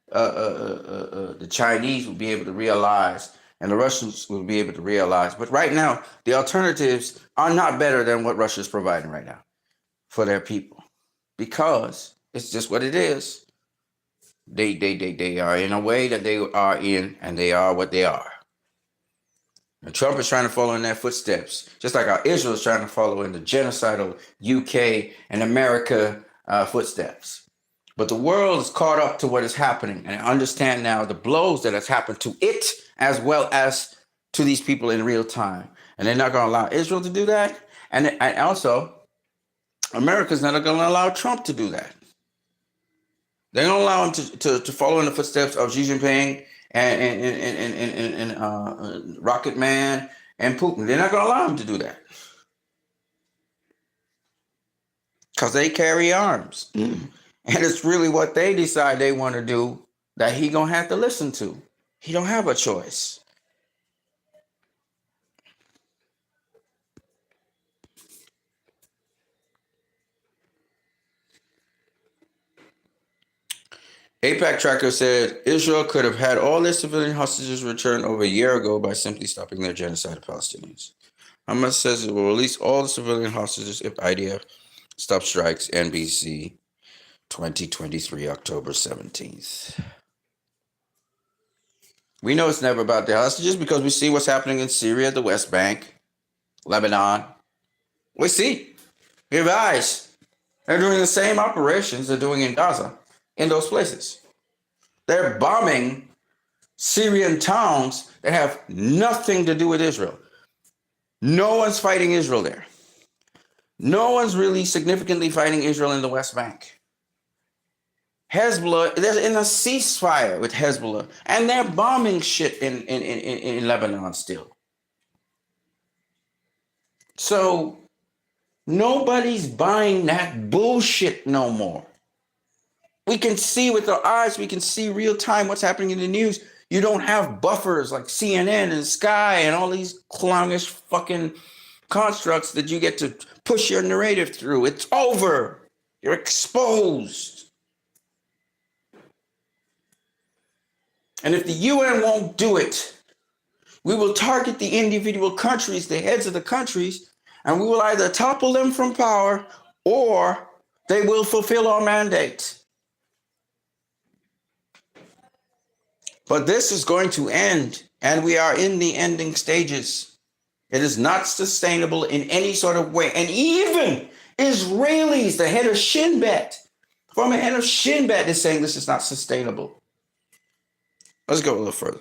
Speaker 1: the Chinese will be able to realize, and the Russians will be able to realize. But right now, the alternatives are not better than what Russia is providing right now for their people, because it's just what it is. They are in a way that they are in, and they are what they are. And Trump is trying to follow in their footsteps, just like how Israel is trying to follow in the genocidal UK and America footsteps. But the world is caught up to what is happening and understand now the blows that has happened to it as well as to these people in real time. And they're not going to allow Israel to do that. And also, America's not going to allow Trump to do that. They're going to allow him to follow in the footsteps of Xi Jinping and Rocket Man and Putin. They're not going to allow him to do that. Because they carry arms. And it's really what they decide they want to do that he going to have to listen to. He don't have a choice. AIPAC Tracker said Israel could have had all their civilian hostages returned over a year ago by simply stopping their genocide of Palestinians. Hamas says it will release all the civilian hostages if IDF stops strikes. NBC 2023, October 17th. We know it's never about the hostages because we see what's happening in Syria, the West Bank, Lebanon. We see. We have eyes. They're doing the same operations they're doing in Gaza, in those places. They're bombing Syrian towns that have nothing to do with Israel. No one's fighting Israel there. No one's really significantly fighting Israel in the West Bank. Hezbollah, they're in a ceasefire with Hezbollah, and they're bombing shit in Lebanon still. So nobody's buying that bullshit no more. We can see with our eyes, we can see real time what's happening in the news. You don't have buffers like CNN and Sky and all these clownish fucking constructs that you get to push your narrative through. It's over. You're exposed. And if the UN won't do it, we will target the individual countries, the heads of the countries, and we will either topple them from power or they will fulfill our mandate. But this is going to end, and we are in the ending stages. It is not sustainable in any sort of way. And even Israelis, the head of Shin Bet, former head of Shin Bet, is saying this is not sustainable. Let's go a little further.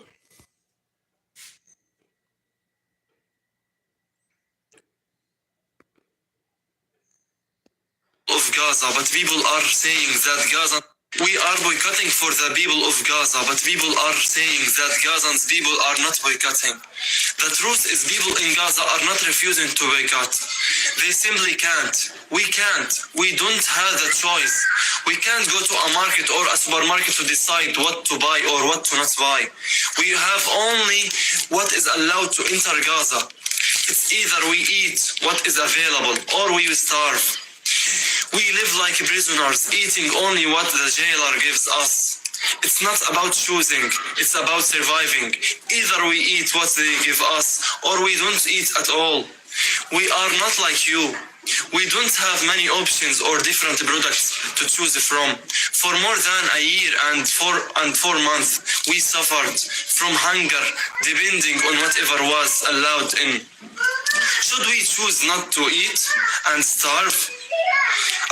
Speaker 10: Of Gaza, but people are saying that Gaza, we are boycotting for the people of Gaza, but people are saying that Gazans people are not boycotting. The truth is people in Gaza are not refusing to boycott. They simply can't. We can't. We don't have the choice. We can't go to a market or a supermarket to decide what to buy or what to not buy. We have only what is allowed to enter Gaza. It's either we eat what is available or we starve. We live like prisoners, eating only what the jailer gives us. It's not about choosing, it's about surviving. Either we eat what they give us, or we don't eat at all. We are not like you. We don't have many options or different products to choose from. For more than a year and 4 months, we suffered from hunger, depending on whatever was allowed in. Should we choose not to eat and starve?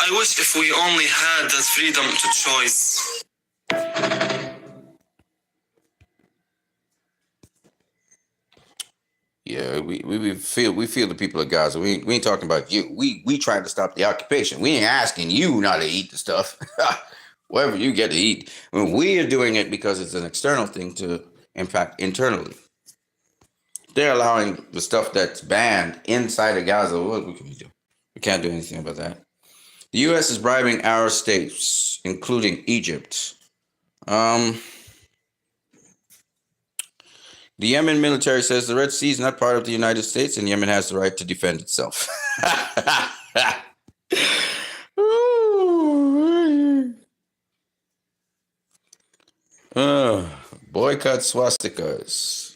Speaker 10: I wish if we only had that freedom to choice.
Speaker 1: Yeah, we feel the people of Gaza. We ain't talking about you. We trying to stop the occupation. We ain't asking you not to eat the stuff. Whatever you get to eat. I mean, we are doing it because it's an external thing to impact internally. They're allowing the stuff that's banned inside of Gaza. What can we do? We can't do anything about that. The U.S. is bribing Arab states, including Egypt. The Yemen military says the Red Sea is not part of the United States and Yemen has the right to defend itself. Boycott swastikas.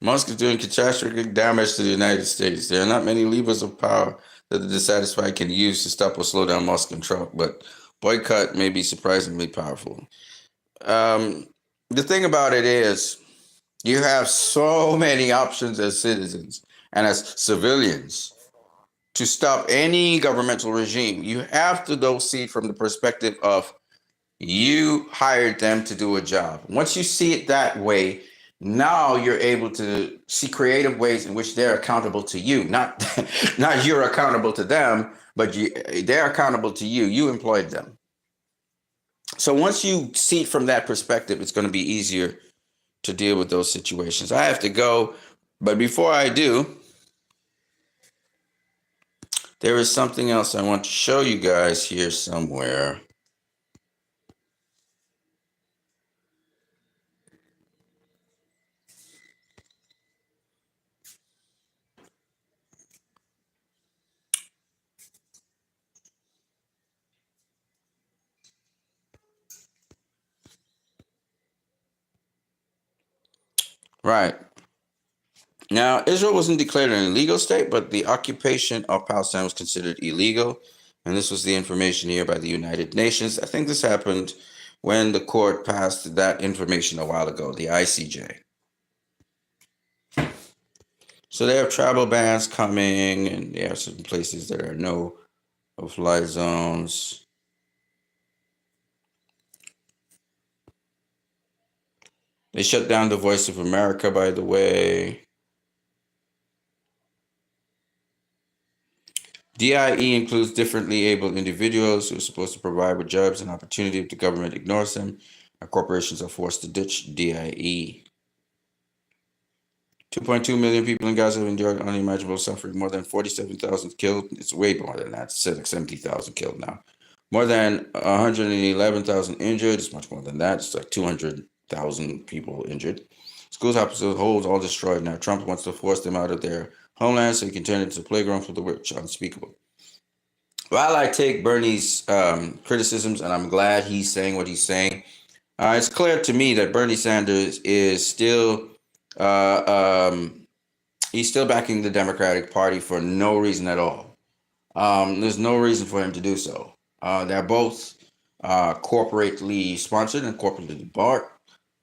Speaker 1: Musk is doing catastrophic damage to the United States. There are not many levers of power that the dissatisfied can use to stop or slow down Musk and Trump, but boycott may be surprisingly powerful. The thing about it is, you have so many options as citizens and as civilians to stop any governmental regime. You have to, though, see it from the perspective of you hired them to do a job. Once you see it that way, now you're able to see creative ways in which they're accountable to you. Not you're accountable to them, but they're accountable to you. You employed them. So once you see it from that perspective, it's going to be easier to deal with those situations. I have to go, but before I do, there is something else I want to show you guys here somewhere. Right. Now, Israel wasn't declared an illegal state, but the occupation of Palestine was considered illegal. And this was the information here by the United Nations. I think this happened when the court passed that information a while ago, the ICJ. So they have travel bans coming, and they have certain places that are no-fly zones. They shut down the Voice of America, by the way. DIE includes differently abled individuals who are supposed to provide with jobs and opportunity if the government ignores them, and corporations are forced to ditch DIE. 2.2 million people in Gaza have endured unimaginable suffering, more than 47,000 killed. It's way more than that. It's like 70,000 killed now. More than 111,000 injured. It's much more than that. It's like 200,000 people injured. Schools, hospitals, homes, all destroyed now. Trump wants to force them out of their homeland so he can turn it into a playground for the rich. Unspeakable. While I take Bernie's criticisms, and I'm glad he's saying what he's saying, it's clear to me that Bernie Sanders is still he's still backing the Democratic Party for no reason at all. There's no reason for him to do so. They're both corporately sponsored and corporately bought,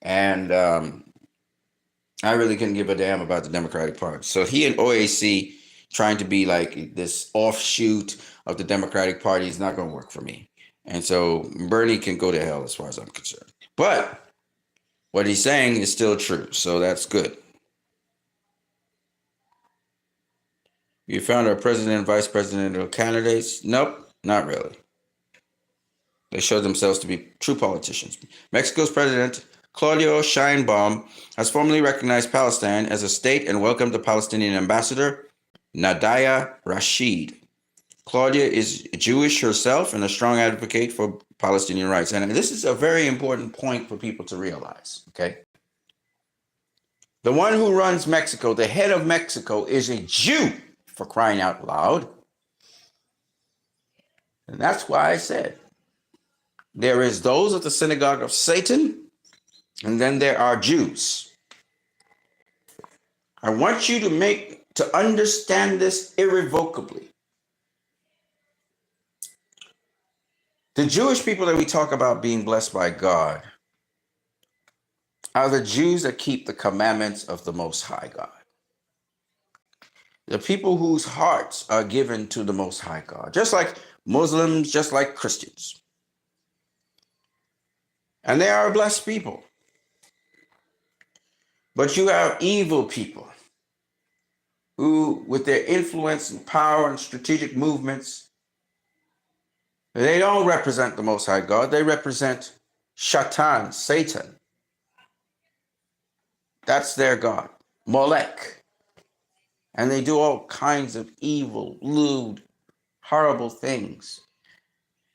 Speaker 1: and I really couldn't give a damn about the Democratic Party. So he and OAC trying to be like this offshoot of the Democratic Party is not going to work for me. And so Bernie can go to hell as far as I'm concerned. But what he's saying is still true, so that's good. You found our president and vice presidential candidates? Nope, not really. They showed themselves to be true politicians. Mexico's president, Claudio Sheinbaum, has formally recognized Palestine as a state and welcomed the Palestinian ambassador, Nadia Rashid. Claudia is Jewish herself and a strong advocate for Palestinian rights. And this is a very important point for people to realize, okay? The one who runs Mexico, the head of Mexico, is a Jew, for crying out loud. And that's why I said, there is those of the synagogue of Satan, and then there are Jews. I want you to understand this irrevocably. The Jewish people that we talk about being blessed by God are the Jews that keep the commandments of the Most High God. The people whose hearts are given to the Most High God, just like Muslims, just like Christians. And they are blessed people. But you have evil people who, with their influence and power and strategic movements, they don't represent the Most High God. They represent Shaitan, Satan. That's their God, Molech. And they do all kinds of evil, lewd, horrible things.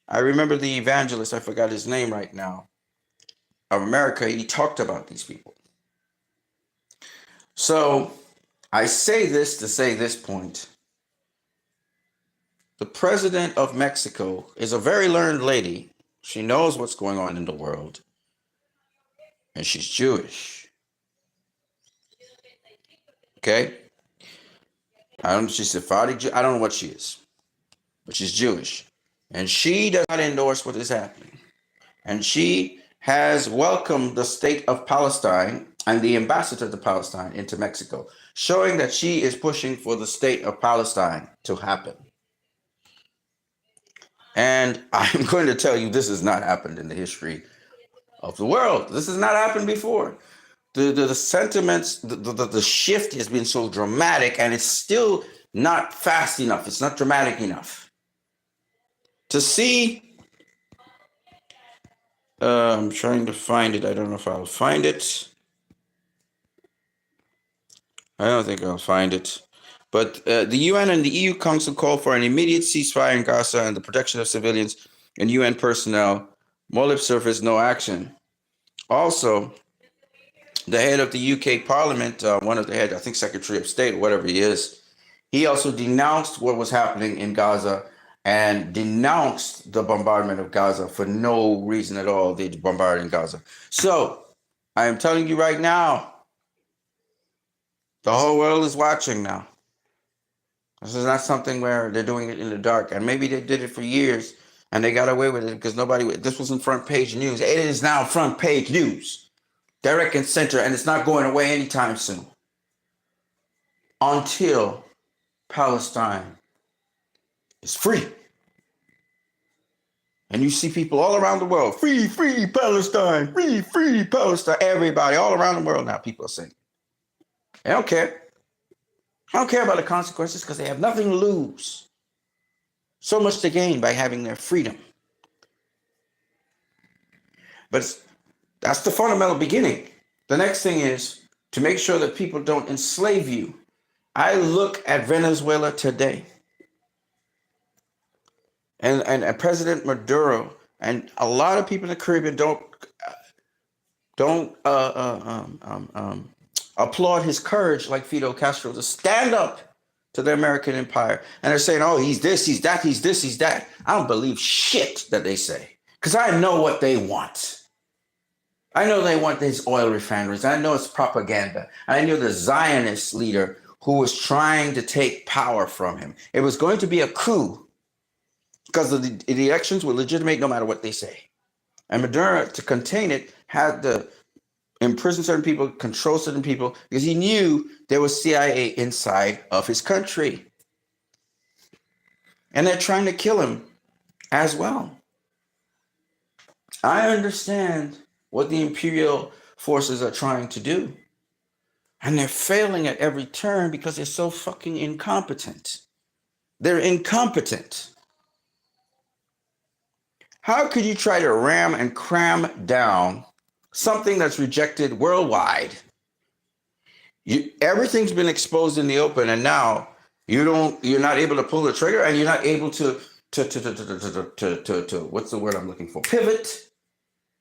Speaker 1: I remember the evangelist, I forgot his name right now, of America. He talked about these people. So I say this to say this point. The president of Mexico is a very learned lady. She knows what's going on in the world. And she's Jewish. Okay? I don't know, she's Sephardic Jew. I don't know what she is. But she's Jewish. And she does not endorse what is happening. And she has welcomed the state of Palestine and the ambassador to Palestine into Mexico, showing that she is pushing for the state of Palestine to happen. And I'm going to tell you, this has not happened in the history of the world. This has not happened before. The sentiments, the shift has been so dramatic, and it's still not fast enough. It's not dramatic enough. To see, I'm trying to find it. I don't know if I'll find it. I don't think I'll find it. But the UN and the EU Council call for an immediate ceasefire in Gaza and the protection of civilians and UN personnel. More lip surface, no action. Also, the head of the UK Parliament, one of the head, I think Secretary of State, or whatever he is, he also denounced what was happening in Gaza and denounced the bombardment of Gaza for no reason at all. They bombarded Gaza. So I am telling you right now, the whole world is watching now. This is not something where they're doing it in the dark. And maybe they did it for years and they got away with it because this wasn't front page news. It is now front page news. Direct and center, and it's not going away anytime soon. Until Palestine is free. And you see people all around the world, free, free Palestine, free, free Palestine. Everybody all around the world now, people are saying. They don't care. They don't care about the consequences because they have nothing to lose. So much to gain by having their freedom. But that's the fundamental beginning. The next thing is to make sure that people don't enslave you. I look at Venezuela today. And President Maduro and a lot of people in the Caribbean don't applaud his courage like Fidel Castro to stand up to the American empire. And they're saying, oh, he's this, he's that, he's this, he's that. I don't believe shit that they say because I know what they want. I know they want these oil refineries. I know it's propaganda. I knew the Zionist leader who was trying to take power from him. It was going to be a coup because the elections were legitimate no matter what they say. And Maduro, to contain it, had to imprison certain people, control certain people, because he knew there was CIA inside of his country. And they're trying to kill him as well. I understand what the imperial forces are trying to do. And they're failing at every turn because they're so fucking incompetent. They're incompetent. How could you try to ram and cram down something that's rejected worldwide? Everything's been exposed in the open, and now you're not able to pull the trigger, and you're not able to what's the word I'm looking for? Pivot,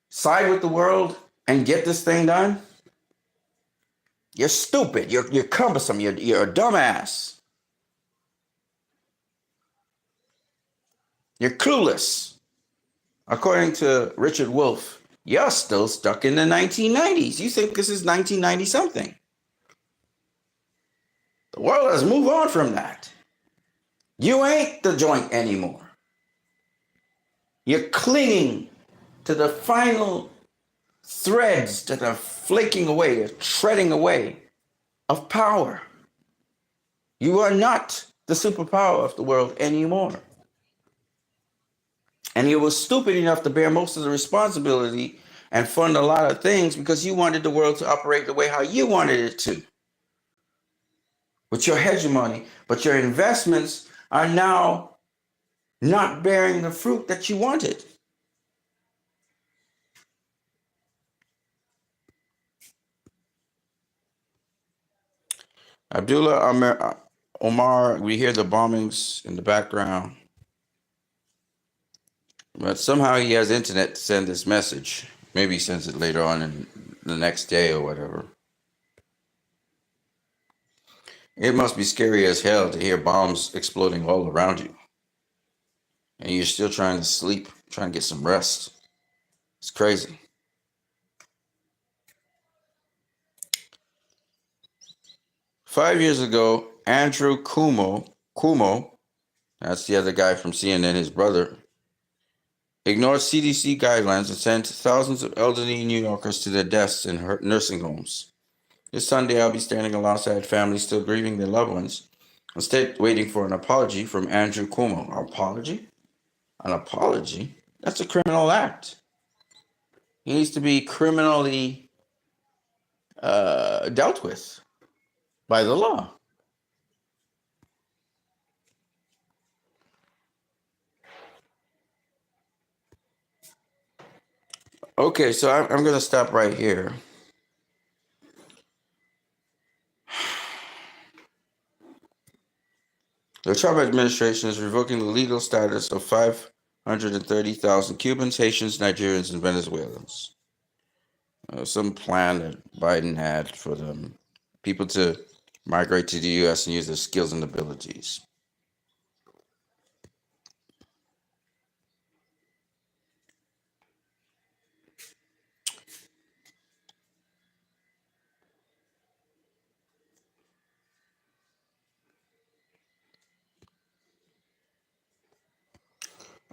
Speaker 1: side with the world, and get this thing done. You're stupid. You're cumbersome. You're a dumbass. You're clueless. According to Richard Wolff, you're still stuck in the 1990s. You think this is 1990 something. The world has moved on from that. You ain't the joint anymore. You're clinging to the final threads that are flaking away, shredding away of power. You are not the superpower of the world anymore. And you were stupid enough to bear most of the responsibility and fund a lot of things because you wanted the world to operate the way how you wanted it to. With your hegemony, but your investments are now not bearing the fruit that you wanted. Abdullah Omar, we hear the bombings in the background. But somehow he has internet to send this message. Maybe he sends it later on in the next day or whatever. It must be scary as hell to hear bombs exploding all around you. And you're still trying to sleep, trying to get some rest. It's crazy. Five years ago, Andrew Cuomo, that's the other guy from CNN, his brother, ignored CDC guidelines and sent thousands of elderly New Yorkers to their deaths in nursing homes. This Sunday, I'll be standing alongside families still grieving their loved ones, instead waiting for an apology from Andrew Cuomo. Apology? An apology? That's a criminal act. He needs to be criminally dealt with by the law. Okay, so I'm going to stop right here. The Trump administration is revoking the legal status of 530,000 Cubans, Haitians, Nigerians, and Venezuelans. Some plan that Biden had for them people to migrate to the U.S. and use their skills and abilities.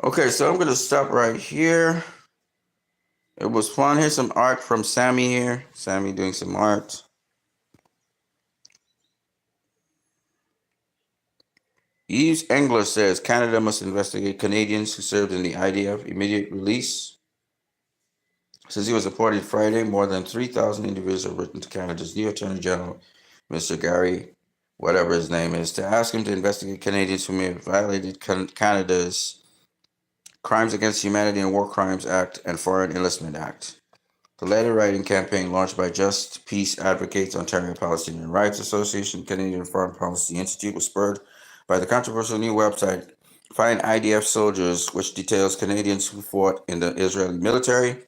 Speaker 1: Okay, so I'm going to stop right here. It was fun. Here's some art from Sammy here. Sammy doing some art. Yves Engler says Canada must investigate Canadians who served in the IDF. Immediate release. Since he was reported Friday, more than 3,000 individuals have written to Canada's new Attorney General, Mr. Gary, whatever his name is, to ask him to investigate Canadians who may have violated Canada's Crimes Against Humanity and War Crimes Act and Foreign Enlistment Act. The letter writing campaign launched by Just Peace Advocates, Ontario Palestinian Rights Association, Canadian Foreign Policy Institute was spurred by the controversial new website Find IDF Soldiers, which details Canadians who fought in the Israeli military.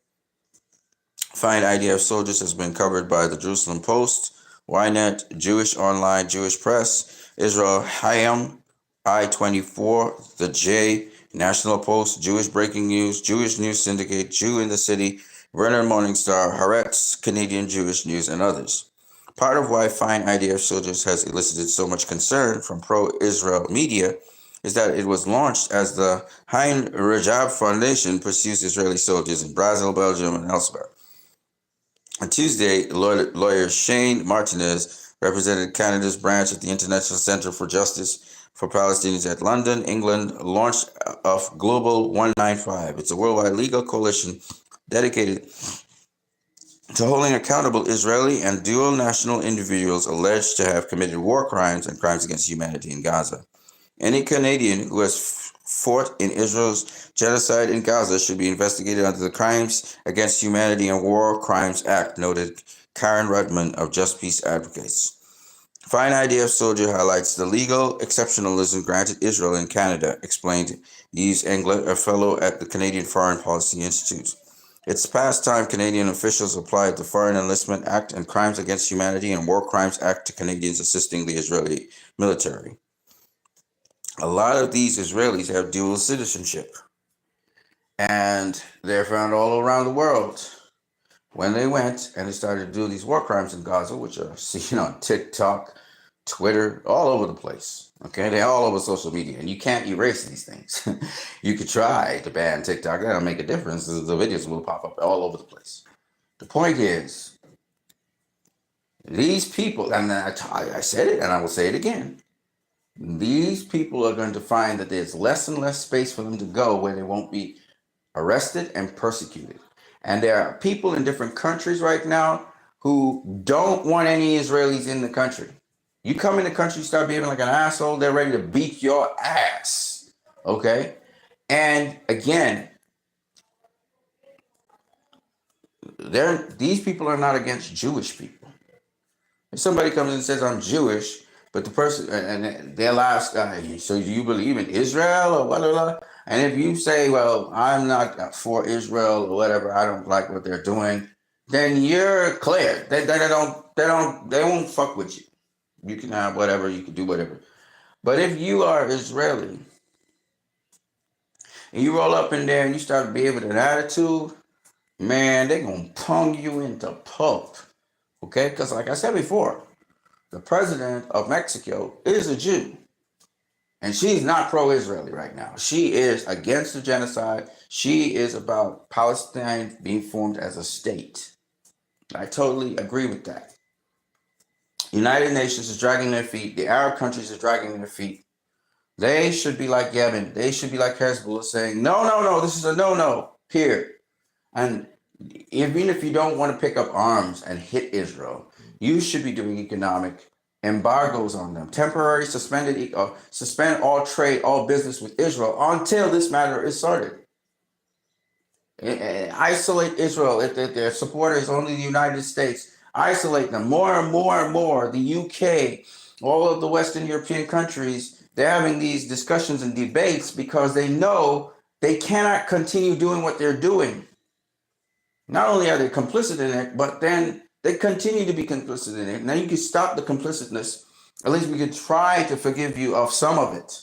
Speaker 1: Find IDF Soldiers has been covered by the Jerusalem Post, Ynet, Jewish Online, Jewish Press, Israel Hayom, I-24, The J, National Post, Jewish Breaking News, Jewish News Syndicate, Jew in the City, Werner Morningstar, Haaretz, Canadian Jewish News, and others. Part of why Find IDF Soldiers has elicited so much concern from pro-Israel media is that it was launched as the Hein Rajab Foundation pursues Israeli soldiers in Brazil, Belgium, and elsewhere. On Tuesday, lawyer Shane Martinez represented Canada's branch at the International Centre for Justice for Palestinians at London, England, launched of Global 195. It's a worldwide legal coalition dedicated to holding accountable Israeli and dual national individuals alleged to have committed war crimes and crimes against humanity in Gaza. Any Canadian who has fought in Israel's genocide in Gaza should be investigated under the Crimes Against Humanity and War Crimes Act, noted Karen Rudman of Just Peace Advocates. Find IDF Soldier highlights the legal exceptionalism granted Israel in Canada, explained Yves Engler, a fellow at the Canadian Foreign Policy Institute. It's past time Canadian officials applied the Foreign Enlistment Act and Crimes Against Humanity and War Crimes Act to Canadians assisting the Israeli military. A lot of these Israelis have dual citizenship, and they're found all around the world. When they went and they started to do these war crimes in Gaza, which are seen on TikTok, Twitter, all over the place. Okay, they're all over social media, and you can't erase these things. You could try to ban TikTok, that'll make a difference. The videos will pop up all over the place. The point is, these people, and I said it, and I will say it again, these people are going to find that there's less and less space for them to go where they won't be arrested and persecuted. And there are people in different countries right now who don't want any Israelis in the country. You come in the country, you start behaving like an asshole, they're ready to beat your ass. Okay? And again, these people are not against Jewish people. If somebody comes and says, I'm Jewish, but the person, and they'll ask, so do you believe in Israel or blah, blah, blah? And if you say, well, I'm not for Israel or whatever, I don't like what they're doing, then you're clear. They won't fuck with you. You can have whatever, you can do whatever. But if you are Israeli and you roll up in there and you start behaving with an attitude, man, they're going to pung you into pulp. Okay? Because like I said before, the president of Mexico is a Jew. And she's not pro-Israeli right now. She is against the genocide. She is about Palestine being formed as a state. I totally agree with that. United Nations is dragging their feet. The Arab countries are dragging their feet. They should be like Yemen. They should be like Hezbollah saying, no, this is a no here. And even if you don't want to pick up arms and hit Israel, you should be doing economic embargoes on them, temporary suspend all trade, all business with Israel until this matter is sorted. Isolate Israel. If their supporter is only the United States, isolate them more and more and more. The UK, all of the Western European countries, they're having these discussions and debates because they know they cannot continue doing what they're doing. Not only are they complicit in it, but then they continue to be complicit in it. Now you can stop the complicitness. At least we could try to forgive you of some of it.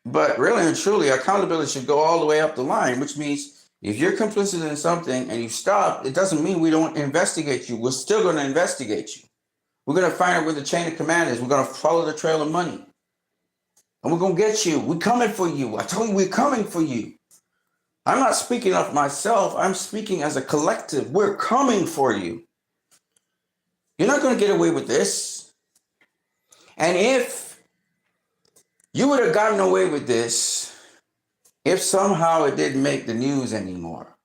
Speaker 1: But really and truly, accountability should go all the way up the line, which means if you're complicit in something and you stop, it doesn't mean we don't investigate you. We're still going to investigate you. We're going to find out where the chain of command is. We're going to follow the trail of money. And we're going to get you. We're coming for you. I told you we're coming for you. I'm not speaking of myself. I'm speaking as a collective. We're coming for you. You're not going to get away with this. And if you would have gotten away with this, if somehow it didn't make the news anymore,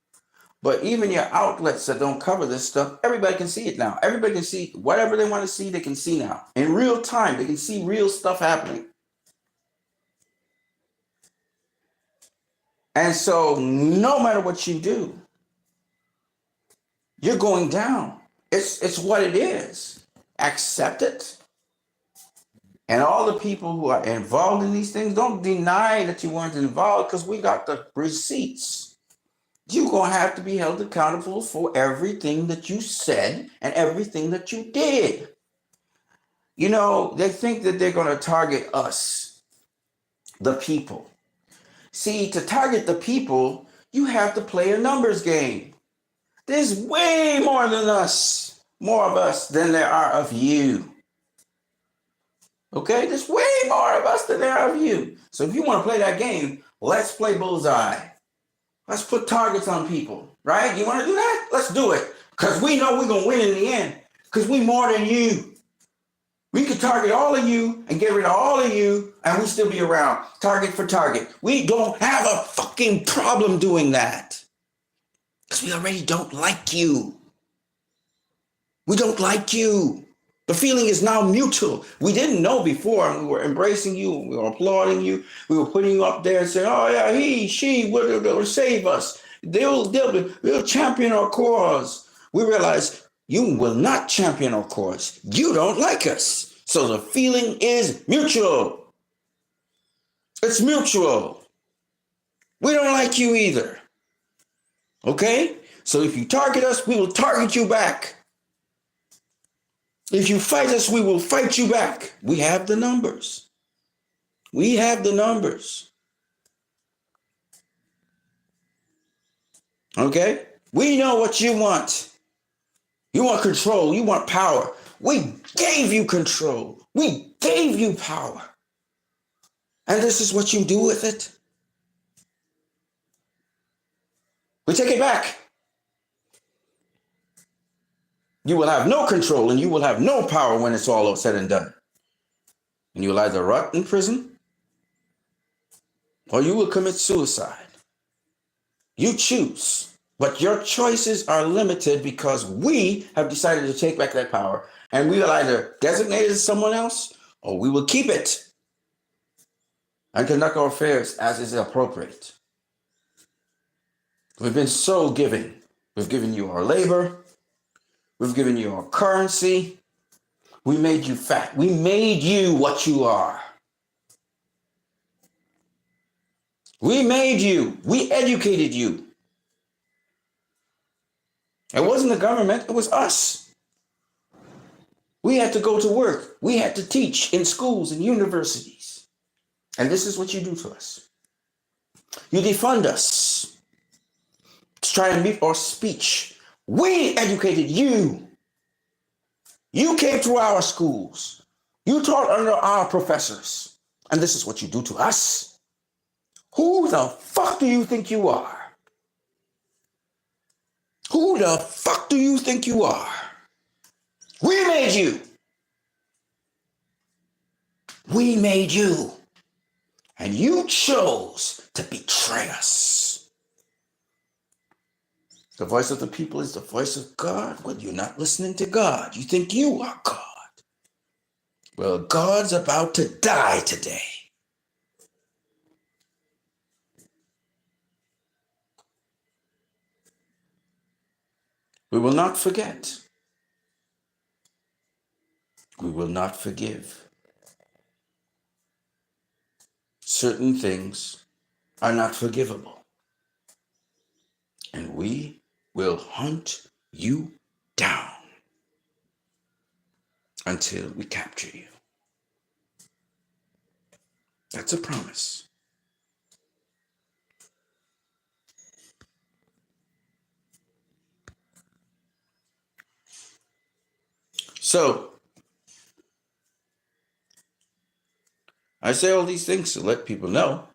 Speaker 1: but even your outlets that don't cover this stuff, everybody can see it now. Everybody can see whatever they want to see, they can see now. In real time, they can see real stuff happening. And so no matter what you do, you're going down. It's what it is. Accept it. And all the people who are involved in these things, don't deny that you weren't involved, because we got the receipts. You're going to have to be held accountable for everything that you said and everything that you did. You know, they think that they're going to target us, the people. See, to target the people, you have to play a numbers game. There's way more than us, more of us than there are of you. Okay, there's way more of us than there are of you. So if you want to play that game, let's play bullseye. Let's put targets on people, right? You want to do that? Let's do it. Because we know we're going to win in the end. Because we more than you. We could target all of you and get rid of all of you, and we still be around. Target for target. We don't have a fucking problem doing that. Because we already don't like you. We don't like you. The feeling is now mutual. We didn't know before, and we were embracing you, we were applauding you, we were putting you up there and saying, oh yeah, he, she will save us. They'll champion our cause. We realized you will not champion our cause. You don't like us. So the feeling is mutual. It's mutual. We don't like you either. Okay? So if you target us, we will target you back. If you fight us, we will fight you back. We have the numbers. We have the numbers. Okay? We know what you want. You want control. You want power. We gave you control. We gave you power. And this is what you do with it. We take it back. You will have no control and you will have no power when it's all said and done. And you will either rot in prison or you will commit suicide. You choose. But your choices are limited because we have decided to take back that power, and we will either designate it as someone else or we will keep it and conduct our affairs as is appropriate. We've been so giving. We've given you our labor. We've given you our currency. We made you fat. We made you what you are. We made you. We educated you. It wasn't the government. It was us. We had to go to work. We had to teach in schools and universities. And this is what you do to us. You defund us to try and meet our speech. We educated you. You came through our schools. You taught under our professors. And this is what you do to us. Who the fuck do you think you are? Who the fuck do you think you are? We made you. We made you. And you chose to betray us. The voice of the people is the voice of God. Well, you're not listening to God. You think you are God. Well, God's about to die today. We will not forget. We will not forgive. Certain things are not forgivable. And we will hunt you down until we capture you. That's a promise. So, I say all these things to let people know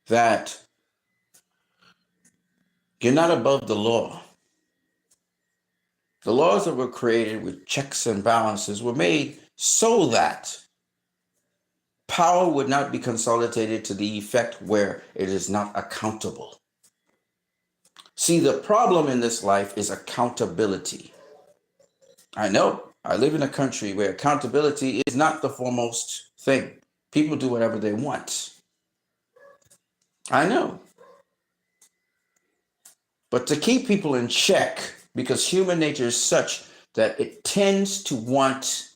Speaker 1: that you're not above the law. The laws that were created with checks and balances were made so that power would not be consolidated to the effect where it is not accountable. See, the problem in this life is accountability. I know I live in a country where accountability is not the foremost thing. People do whatever they want. I know. But to keep people in check, because human nature is such that it tends to want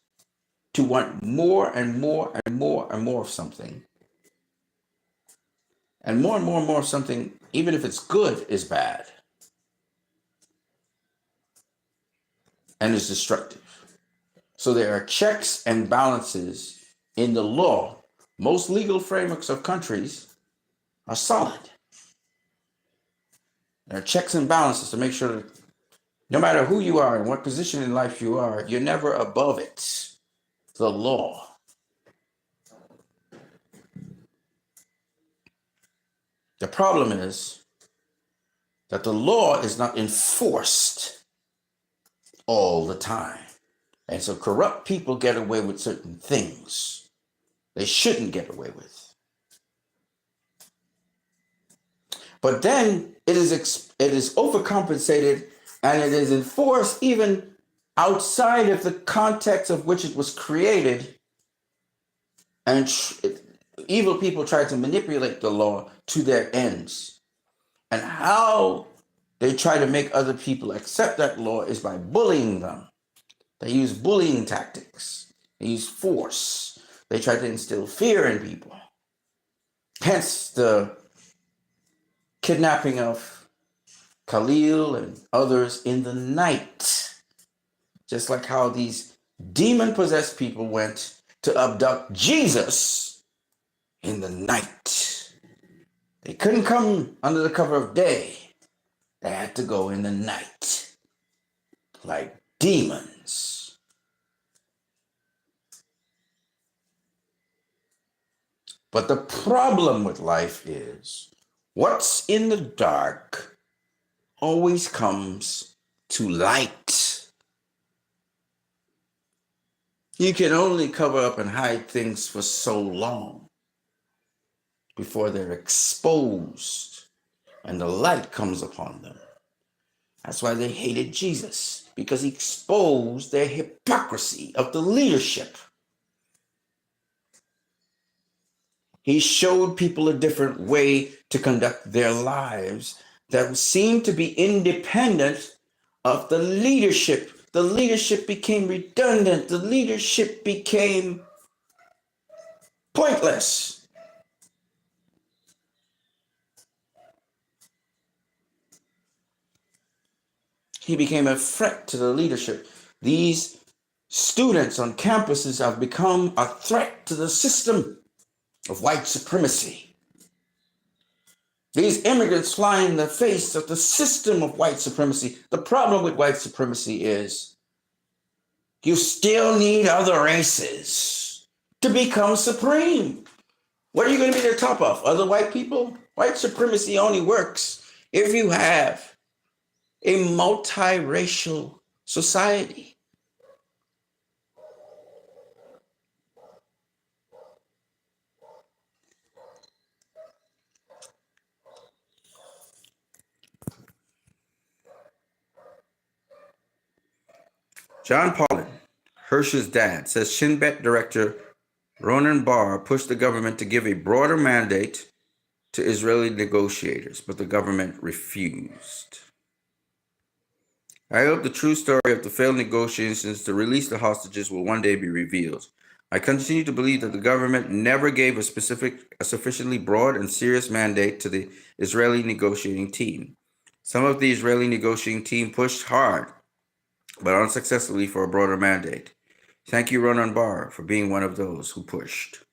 Speaker 1: more and more and more and more of something. And more of something, even if it's good, is bad and is destructive. So there are checks and balances in the law. Most legal frameworks of countries are solid. There are checks and balances to make sure that no matter who you are and what position in life you are, you're never above it. The law. The problem is that the law is not enforced all the time. And so corrupt people get away with certain things they shouldn't get away with. But then it is overcompensated and it is enforced even outside of the context of which it was created. And evil people try to manipulate the law to their ends. And how they try to make other people accept that law is by bullying them. They use bullying tactics. They use force. They try to instill fear in people. Hence the kidnapping of Khalil and others in the night. Just like how these demon-possessed people went to abduct Jesus in the night. They couldn't come under the cover of day. They had to go in the night, like demons. But the problem with life is what's in the dark always comes to light. You can only cover up and hide things for so long before they're exposed and the light comes upon them. That's why they hated Jesus, because he exposed their hypocrisy of the leadership. He showed people a different way to conduct their lives that seemed to be independent of the leadership. The leadership became redundant. The leadership became pointless. He became a threat to the leadership. These students on campuses have become a threat to the system of white supremacy. These immigrants fly in the face of the system of white supremacy. The problem with white supremacy is you still need other races to become supreme. What are you going to be the top of? Other white people? White supremacy only works if you have a multiracial society. John Paulin, Hirsch's dad, says Shin Bet director Ronan Bar pushed the government to give a broader mandate to Israeli negotiators, but the government refused. I hope the true story of the failed negotiations to release the hostages will one day be revealed. I continue to believe that the government never gave a sufficiently broad and serious mandate to the Israeli negotiating team. Some of the Israeli negotiating team pushed hard, but unsuccessfully, for a broader mandate. Thank you, Ronan Bar, for being one of those who pushed.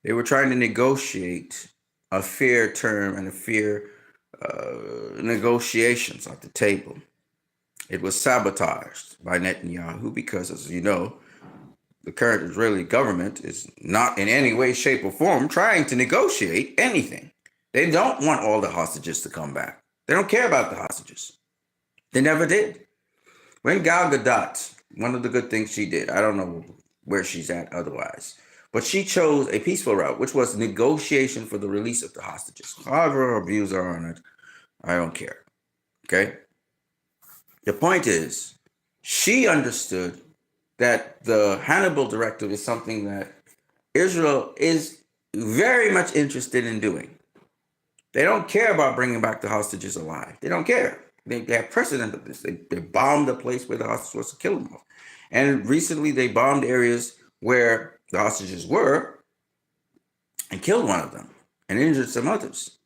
Speaker 1: They were trying to negotiate a fair term and a fair negotiations at the table. It was sabotaged by Netanyahu because, as you know, the current Israeli government is not in any way, shape, or form trying to negotiate anything. They don't want all the hostages to come back. They don't care about the hostages. They never did. When Gal Gadot, one of the good things she did, I don't know where she's at otherwise, but she chose a peaceful route, which was negotiation for the release of the hostages. However her views are on it, I don't care. Okay? The point is, she understood that the Hannibal Directive is something that Israel is very much interested in doing. They don't care about bringing back the hostages alive. They don't care. They have precedent of this. They bombed the place where the hostages were to kill them off. And recently they bombed areas where the hostages were and killed one of them and injured some others.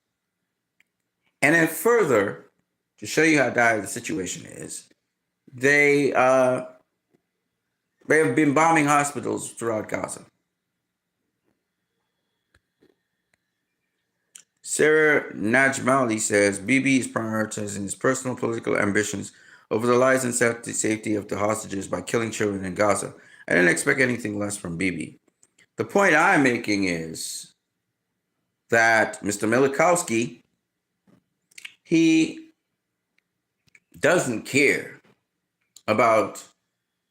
Speaker 1: And then further, to show you how dire the situation is, they have been bombing hospitals throughout Gaza. Sarah Najmali says Bibi is prioritizing his personal political ambitions over the lives and safety of the hostages by killing children in Gaza. I didn't expect anything less from Bibi. The point I'm making is that Mr. Milikowski, he doesn't care about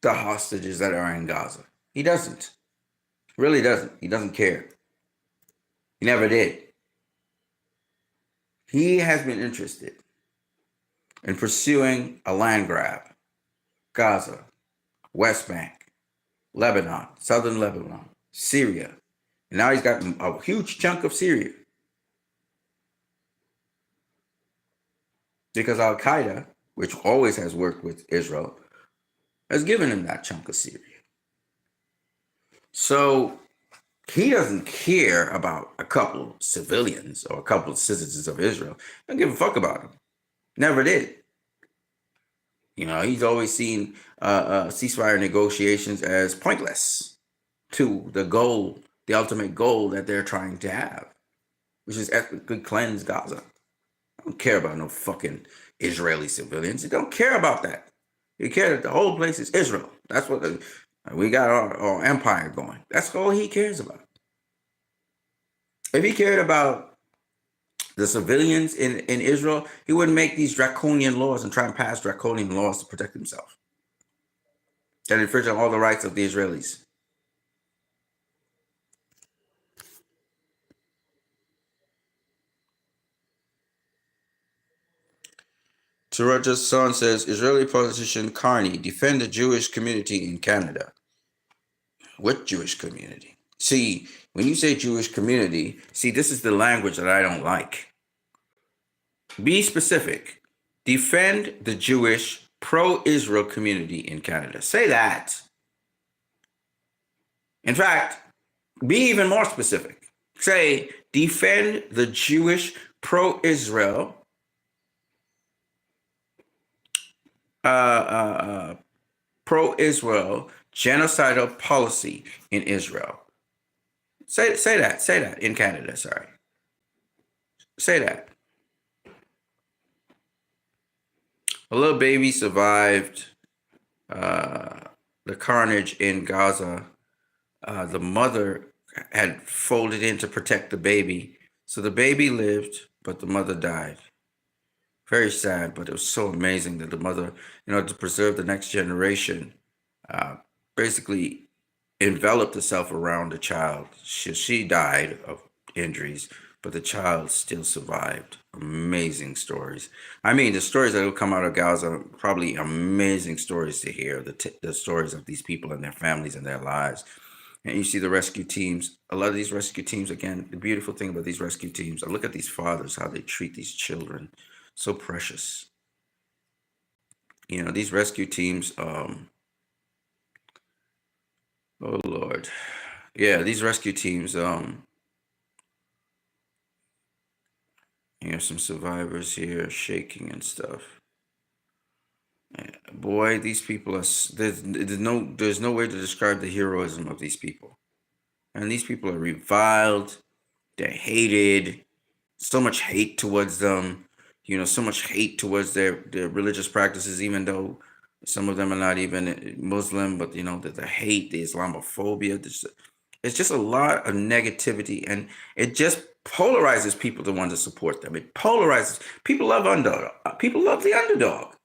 Speaker 1: the hostages that are in Gaza. He doesn't. Really doesn't. He doesn't care. He never did. He has been interested in pursuing a land grab. Gaza, West Bank, Lebanon, Southern Lebanon, Syria. And now he's got a huge chunk of Syria. Because Al-Qaeda, which always has worked with Israel, has given him that chunk of Syria. So he doesn't care about a couple of civilians or a couple of citizens of Israel. Don't give a fuck about them. Never did. You know, he's always seen ceasefire negotiations as pointless to the goal, the ultimate goal that they're trying to have, which is ethnically cleanse Gaza. I don't care about no fucking Israeli civilians. He don't care about that. He cares that the whole place is Israel. That's what we got our empire going. That's all he cares about. If he cared about the civilians in Israel, he wouldn't make these draconian laws and try and pass draconian laws to protect himself that infringe on all the rights of the Israelis. Taraja's son says, Israeli politician Carney defend the Jewish community in Canada. What Jewish community? See, when you say Jewish community, see, this is the language that I don't like. Be specific. Defend the Jewish pro-Israel community in Canada. Say that. In fact, be even more specific. Say, defend the Jewish pro-Israel pro-Israel genocidal policy in Israel. Say that in Canada, sorry. Say that. A little baby survived the carnage in Gaza. The mother had folded in to protect the baby. So the baby lived, but the mother died. Very sad, but it was so amazing that the mother, to preserve the next generation, basically enveloped herself around the child. She died of injuries, but the child still survived. Amazing stories. I mean, the stories that will come out of Gaza are probably amazing stories to hear, the stories of these people and their families and their lives. And you see the rescue teams, a lot of these rescue teams, again, the beautiful thing about these rescue teams, I look at these fathers, how they treat these children. So precious. These rescue teams, oh Lord. Yeah, these rescue teams, some survivors here shaking and stuff. Boy, these people are, there's no way to describe the heroism of these people. And these people are reviled, they're hated, so much hate towards them. So much hate towards their religious practices, even though some of them are not even Muslim, but the hate, the Islamophobia, it's just a lot of negativity, and it just polarizes people to want to support them. It polarizes. People love underdog. People love the underdog.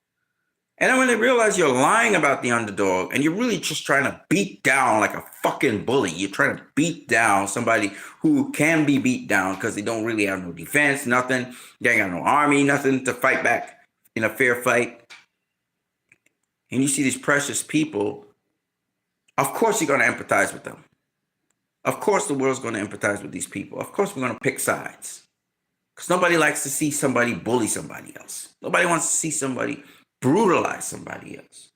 Speaker 1: And then when they realize you're lying about the underdog and you're really just trying to beat down like a fucking bully, you're trying to beat down somebody who can be beat down because they don't really have no defense, nothing. They ain't got no army, nothing to fight back in a fair fight. And you see these precious people, of course you're going to empathize with them. Of course the world's going to empathize with these people. Of course we're going to pick sides. Because nobody likes to see somebody bully somebody else. Nobody wants to see somebody brutalize somebody else.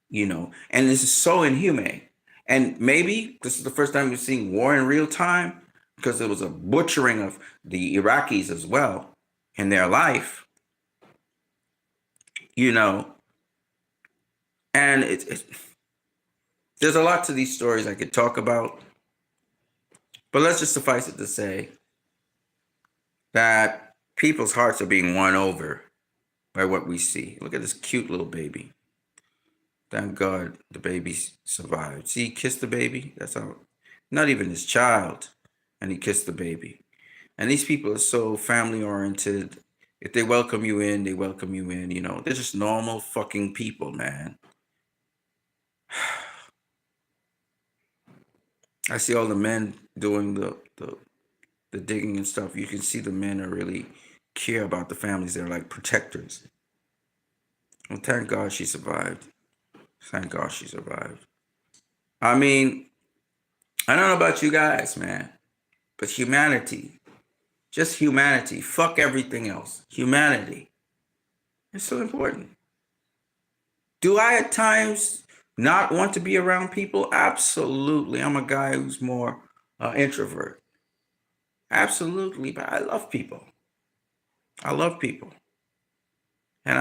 Speaker 1: You know, and this is so inhumane. And maybe this is the first time we're seeing war in real time because there was a butchering of the Iraqis as well in their life. You know, and there's a lot to these stories I could talk about. But let's just suffice it to say that people's hearts are being won over by what we see. Look at this cute little baby. Thank God the baby survived. See, he kissed the baby. That's how, not even his child. And he kissed the baby. And these people are so family oriented. If they welcome you in, they welcome you in. You know, they're just normal fucking people, man. I see all the men doing the digging and stuff. You can see the men are really care about the families. They're like protectors. Well, thank God she survived. Thank God she survived. I mean, I don't know about you guys, man, but humanity, just humanity, fuck everything else. Humanity is so important. Do I at times not want to be around people? Absolutely. I'm a guy who's more introvert. Absolutely, but I love people. I love people. And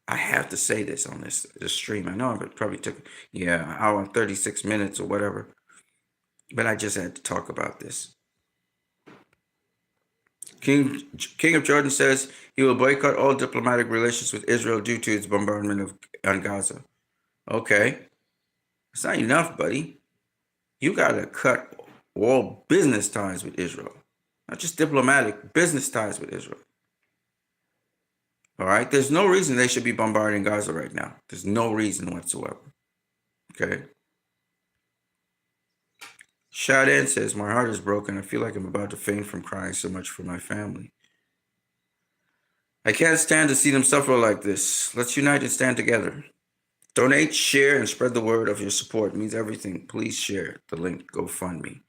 Speaker 1: I have to say this on this stream. I know it probably took, an hour and 36 minutes or whatever. But I just had to talk about this. King of Jordan says he will boycott all diplomatic relations with Israel due to its bombardment on Gaza. Okay. It's not enough, buddy. You got to cut all business ties with Israel. Not just diplomatic, business ties with Israel. All right? There's no reason they should be bombarding Gaza right now. There's no reason whatsoever. Okay? Shaden says, my heart is broken. I feel like I'm about to faint from crying so much for my family. I can't stand to see them suffer like this. Let's unite and stand together. Donate, share, and spread the word of your support. It means everything. Please share the link. GoFundMe.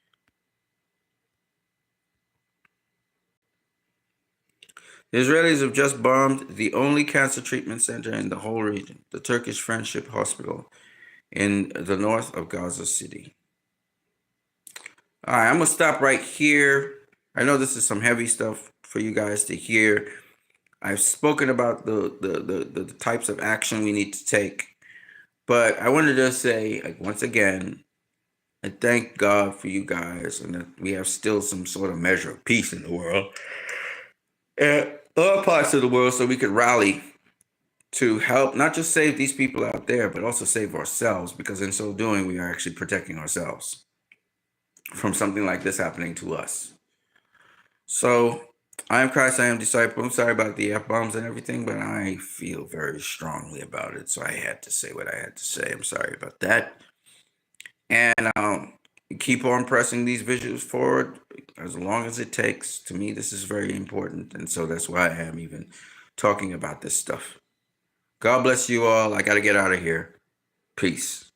Speaker 1: The Israelis have just bombed the only cancer treatment center in the whole region, the Turkish Friendship Hospital in the north of Gaza City. All right, I'm going to stop right here. I know this is some heavy stuff for you guys to hear. I've spoken about the types of action we need to take. But I wanted to say, like, once again, I thank God for you guys and that we have still some sort of measure of peace in the world. And other parts of the world so we could rally to help not just save these people out there, but also save ourselves, because in so doing, we are actually protecting ourselves from something like this happening to us. So I am Christ, I am disciple. I'm sorry about the F-bombs and everything, but I feel very strongly about it. So I had to say what I had to say. I'm sorry about that. And keep on pressing these visuals forward as long as it takes. To me, this is very important. And so that's why I am even talking about this stuff. God bless you all. I got to get out of here. Peace.